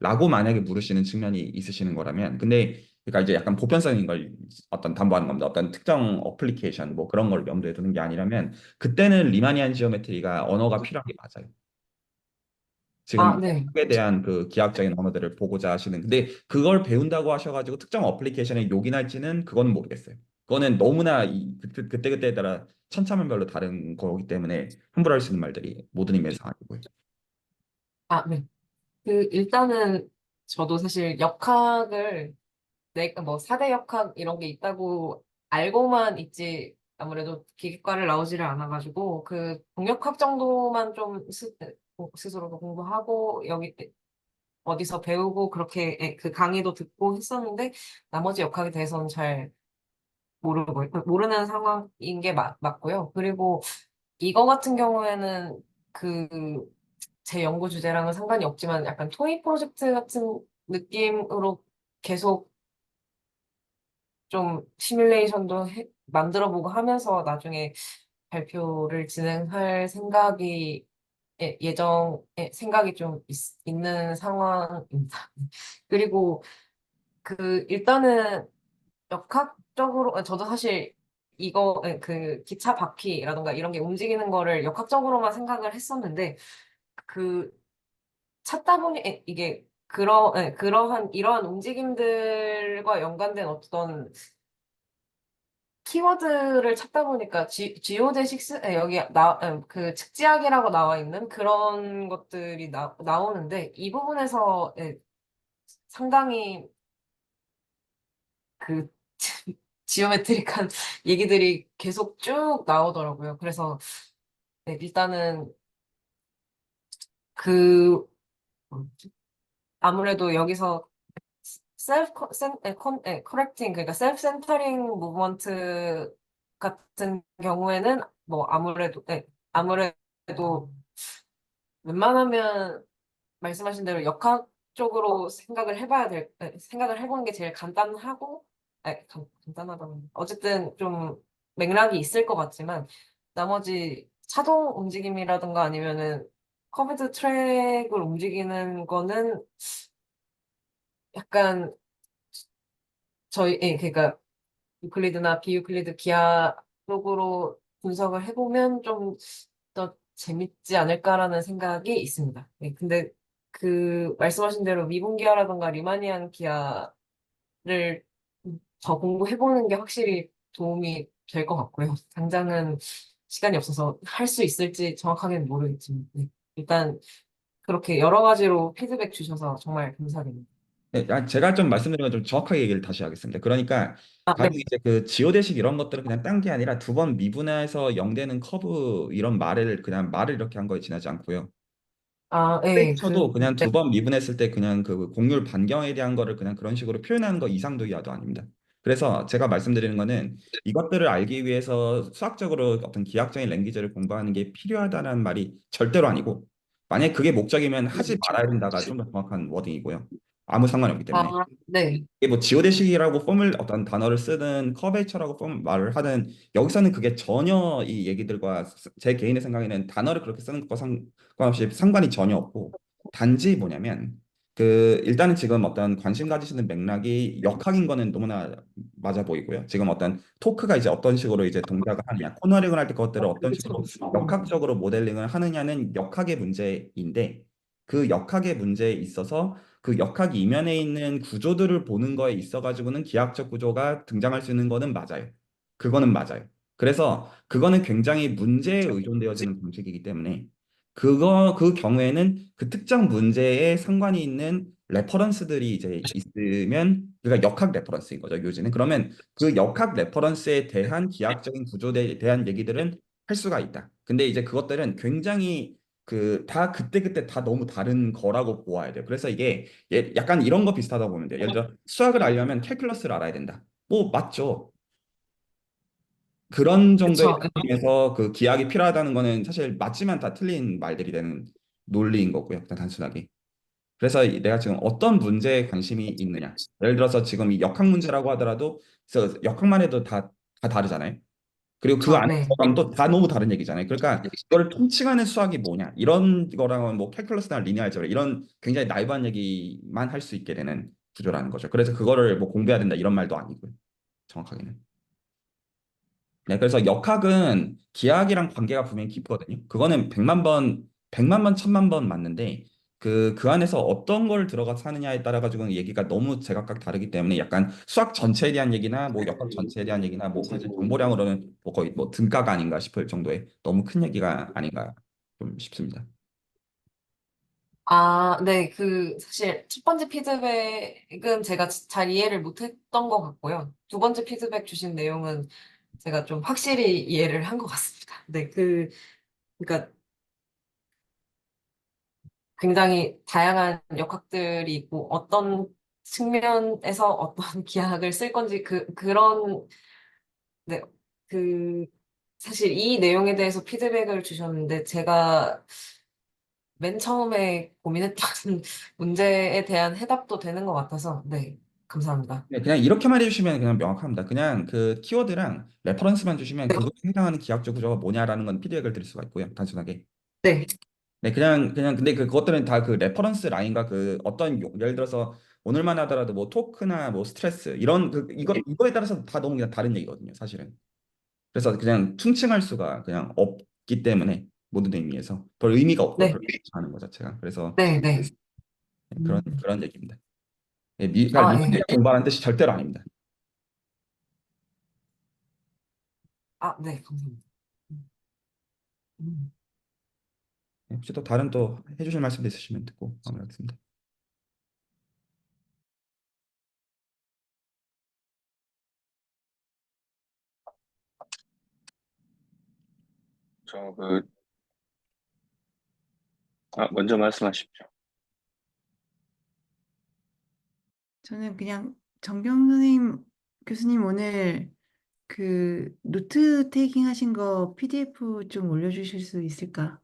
라고 만약에 물으시는 측면이 있으시는 거라면 근데 그러니까 이제 약간 보편성인 걸 어떤 담보하는 겁니다. 어떤 특정 어플리케이션 뭐 그런 걸 염두에 두는 게 아니라면 그때는 리마니안 지오메트리가 언어가 필요한 게 맞아요. 지금 네. 에 대한 기하학적인 언어들을 보고자 하시는 근데 그걸 배운다고 하셔가지고 특정 어플리케이션에 요긴할지는 그거는 모르겠어요. 그거는 너무나 그때그때에 따라 천차만별로 다른 거기 때문에 함부로 할 수 있는 말들이 모든 의미에서 아니고요. 네. 일단은 저도 사실 역학을 내가 뭐 4대 역학 이런 게 있다고 알고만 있지 아무래도 기계과를 나오지를 않아가지고 동역학 정도만 좀 스스로 공부하고 여기 어디서 배우고 그렇게 그 강의도 듣고 했었는데 나머지 역학에 대해서는 잘 모르는 상황인 게 맞고요. 그리고 이거 같은 경우에는 제 연구 주제랑은 상관이 없지만 약간 토이 프로젝트 같은 느낌으로 계속 좀 시뮬레이션도 만들어보고 하면서 나중에 발표를 진행할 생각이 좀 있는 상황입니다. 그리고 일단은 역학적으로, 저도 사실 이거, 그 기차 바퀴라던가 이런 게 움직이는 거를 역학적으로만 생각을 했었는데, 그 찾다 보니 이게 이러한 움직임들과 연관된 어떤 키워드를 찾다 보니까 지오데식스 여기 그 측지학이라고 나와 있는 그런 것들이 나오는데 이 부분에서 상당히 그 지오메트릭한 얘기들이 계속 쭉 나오더라고요. 그래서 일단은 그 뭐지? 아무래도 여기서 커렉팅 그러니까 셀프 센터링 무브먼트 같은 경우에는 뭐 아무래도 웬만하면 말씀하신 대로 역학 쪽으로 생각을 해보는 게 제일 간단하고, 간단하다면. 어쨌든 좀 맥락이 있을 것 같지만, 나머지 차동 움직임이라든가 아니면은 커브드 트랙을 움직이는 거는 약간 그러니까 유클리드나 비유클리드 기하 쪽으로 분석을 해보면 좀 더 재밌지 않을까라는 생각이 있습니다. 근데 그 말씀하신 대로 미분 기하라던가 리마니안 기하를 더 공부해보는 게 확실히 도움이 될 것 같고요. 당장은 시간이 없어서 할 수 있을지 정확하게는 모르겠지만, 일단 그렇게 여러 가지로 피드백 주셔서 정말 감사드립니다. 네, 제가 좀 말씀드린 건 좀 정확하게 얘기를 다시 하겠습니다. 그러니까 네. 바로 이제 그 지오대식 이런 것들을 그냥 딴 게 아니라 두 번 미분해서 0되는 커브 이런 말을 그냥 말을 이렇게 한 거에 지나지 않고요. 네. 텍스처도 그냥 두 번 미분했을 때 그냥 그 곡률 반경에 대한 거를 그냥 그런 식으로 표현하는 거 이상도 이하도 아닙니다. 그래서 제가 말씀드리는 거는 이것들을 알기 위해서 수학적으로 어떤 기하학적인 랭귀지를 공부하는 게 필요하다는 말이 절대로 아니고 만약에 그게 목적이면 하지 말아야 된다가 좀 더 정확한 워딩이고요. 아무 상관이 없기 때문에. 네. 이게 뭐 지오데식이라고 폼을 어떤 단어를 쓰든 커베이처라고 말을 하든 여기서는 그게 전혀 이 얘기들과 제 개인의 생각에는 단어를 그렇게 쓰는 것과 상관없이 상관이 전혀 없고 단지 뭐냐면 그 일단은 지금 어떤 관심 가지시는 맥락이 역학인 거는 너무나 맞아 보이고요. 지금 어떤 토크가 이제 어떤 식으로 이제 동작을 하느냐, 코너링을 할 때 그것들을 어떤 식으로 역학적으로 모델링을 하느냐는 역학의 문제인데 그 역학의 문제에 있어서 그 역학 이면에 있는 구조들을 보는 거에 있어 가지고는 기하학적 구조가 등장할 수 있는 거는 맞아요. 그거는 맞아요. 그래서 그거는 굉장히 문제에 의존되어지는 방식이기 때문에 그 경우에는 그 특정 문제에 상관이 있는 레퍼런스들이 이제 있으면 그러니까 역학 레퍼런스인 거죠, 요지는. 그러면 그 역학 레퍼런스에 대한 기하학적인 구조에 대한 얘기들은 할 수가 있다. 근데 이제 그것들은 굉장히 다 그때그때 다 너무 다른 거라고 보아야 돼요. 그래서 이게 약간 이런 거 비슷하다고 보면 돼요. 예를 들어 수학을 알려면 캘큘러스를 알아야 된다. 뭐 맞죠. 그런 정도의 그쵸. 느낌에서 그 기하학이 필요하다는 거는 사실 맞지만 다 틀린 말들이 되는 논리인 거고요. 그냥 단순하게. 그래서 내가 지금 어떤 문제에 관심이 있느냐. 예를 들어서 지금 이 역학 문제라고 하더라도 그래서 역학만 해도 다 다르잖아요. 그리고 그 안에 네. 들어가면 또 다 너무 다른 얘기잖아요. 그러니까 이거를 통칭하는 수학이 뭐냐 이런 거랑은 뭐 캘큘러스나 리니어 알제브라 이런 굉장히 나이브한 얘기만 할 수 있게 되는 구조라는 거죠. 그래서 그거를 뭐 공부해야 된다 이런 말도 아니고요. 정확하게는. 네, 그래서 역학은 기하학이랑 관계가 분명히 깊거든요. 그거는 100만 번, 1000만 번 맞는데 그 안에서 어떤 걸 들어가서 하느냐에 따라 가지고는 얘기가 너무 제각각 다르기 때문에 약간 수학 전체에 대한 얘기나 뭐 역학 전체에 대한 얘기나 뭐 사실 정보량으로는 뭐 거의 뭐 등가가 아닌가 싶을 정도의 너무 큰 얘기가 아닌가 좀 싶습니다. 네. 사실 첫 번째 피드백은 제가 잘 이해를 못했던 것 같고요. 두 번째 피드백 주신 내용은 제가 좀 확실히 이해를 한 것 같습니다. 네. 그러니까 굉장히 다양한 역학들이 있고 어떤 측면에서 어떤 기하학을 쓸 건지 네. 그, 사실 이 내용에 대해서 피드백을 주셨는데 제가 맨 처음에 고민했던 문제에 대한 해답도 되는 것 같아서, 네, 감사합니다. 네, 그냥 이렇게만 해주시면 그냥 명확합니다. 그냥 그 키워드랑 레퍼런스만 주시면 네, 그거에 해당하는 기하학적 구조가 뭐냐라는 건 피드백을 드릴 수가 있고요. 단순하게. 네, 네, 그냥 근데 그것들은 다 그 레퍼런스 라인과 그 어떤 예를 들어서 오늘만 하더라도 뭐 토크나 뭐 스트레스 이런 이거에 따라서 다 너무 그냥 다른 얘기거든요, 사실은. 그래서 그냥 충칭할 수가 그냥 없기 때문에 모든 의미에서 별 의미가 없고요. 네, 그렇게 하는 거 자체가. 그래서 네, 네. 그런 얘기입니다. 아, 미국에 예. 공부하는 뜻이 절대로 아닙니다. 아, 네, 감사합니다. 음, 음. 혹시 또 다른 또 해주실 말씀도 있으시면 듣고 마무리하겠습니다. 저 먼저 말씀하십시오. 저는 그냥 정경 선생님, 교수님 오늘 그 노트 테이킹 하신 거 PDF 좀 올려주실 수 있을까?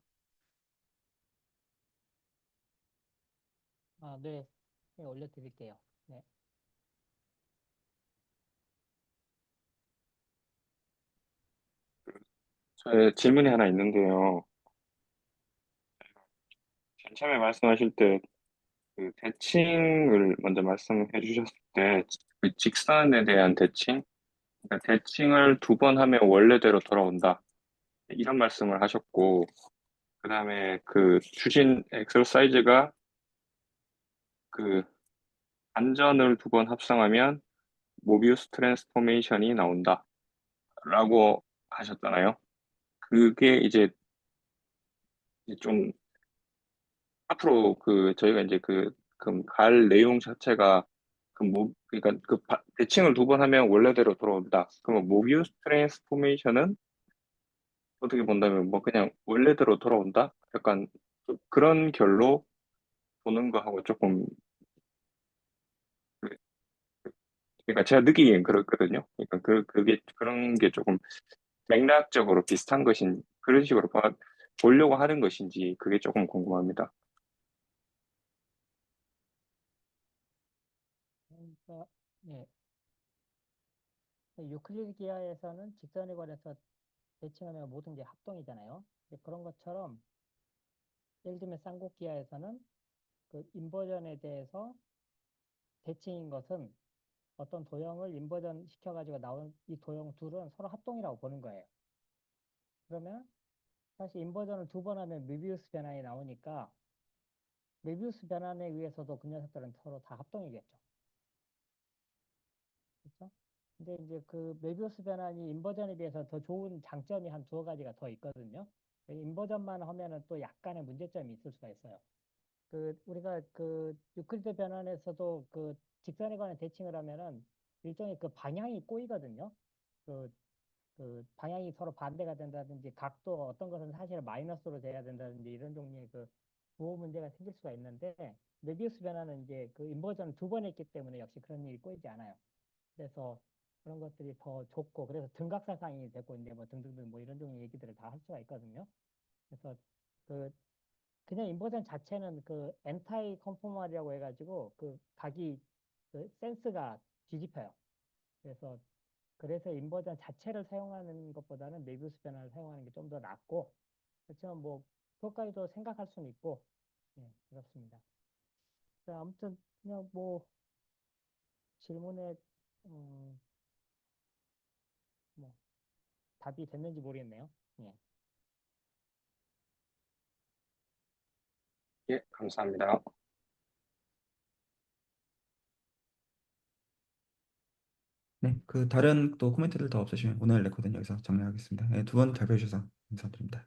네. 네, 올려드릴게요. 네. 저의 질문이 하나 있는데요. 맨 처음에 말씀하실 때 그 대칭을 먼저 말씀해 주셨을 때 그 직선에 대한 대칭, 그러니까 대칭을 2번 하면 원래대로 돌아온다. 이런 말씀을 하셨고, 그다음에 그 주신 엑서사이즈가 그 반전을 2번 합성하면 모비우스 트랜스포메이션이 나온다라고 하셨잖아요. 그게 이제 좀 앞으로 저희가 이제 갈 내용 자체가 그러니까 대칭을 2번 하면 원래대로 돌아온다. 그러면 모비우스 트랜스포메이션은 어떻게 본다면 뭐 그냥 원래대로 돌아온다? 약간 좀 그런 결로 보는 거하고 조금 그- 그러니까 제가 느끼기엔 그렇거든요. 그러니까 그게 그런 게 조금 맥락적으로 비슷한 그런 식으로 보려고 하는 것인지 그게 조금 궁금합니다. 그러니까 네. 유클리드 기하에서는 직선에 관해서 대칭하면 모든 게 합동이잖아요. 그런 것처럼 예를 들면 쌍곡 기하에서는 그 인버전에 대해서 대칭인 것은 어떤 도형을 인버전 시켜가지고 나온 이 도형 둘은 서로 합동이라고 보는 거예요. 그러면 사실 인버전을 2번 하면 메비우스 변환이 나오니까 메비우스 변환에 의해서도 그 녀석들은 서로 다 합동이겠죠. 그렇죠? 근데 이제 그 메비우스 변환이 인버전에 비해서 더 좋은 장점이 한 2가지가 더 있거든요. 인버전만 하면은 또 약간의 문제점이 있을 수가 있어요. 우리가 유클리드 변환에서도 직선에 관한 대칭을 하면은 일종의 방향이 꼬이거든요. 그, 방향이 서로 반대가 된다든지 각도 어떤 것은 사실 마이너스로 돼야 된다든지 이런 종류의 부호 문제가 생길 수가 있는데 메비우스 변환은 이제 인버전을 2번 했기 때문에 역시 그런 일이 꼬이지 않아요. 그래서 그런 것들이 더 좋고 그래서 등각사상이 되고 이제 뭐 등등등 뭐 이런 종류의 얘기들을 다 할 수가 있거든요. 그래서 그냥 인버전 자체는 엔타이 컨포멀이라고 해가지고 각이 센스가 뒤집혀요. 그래서 인버전 자체를 사용하는 것보다는 메비우스 변환을 사용하는 게 좀 더 낫고 그렇지만 뭐 그것까지도 생각할 수는 있고 그렇습니다. 자, 아무튼 그냥 뭐 질문에 뭐 답이 됐는지 모르겠네요. 예. 예, 감사합니다. 네, 다른 또 코멘트들 더 없으시면 오늘 레코드는 여기서 정리하겠습니다. 두 분 잘 배우셔서 감사드립니다.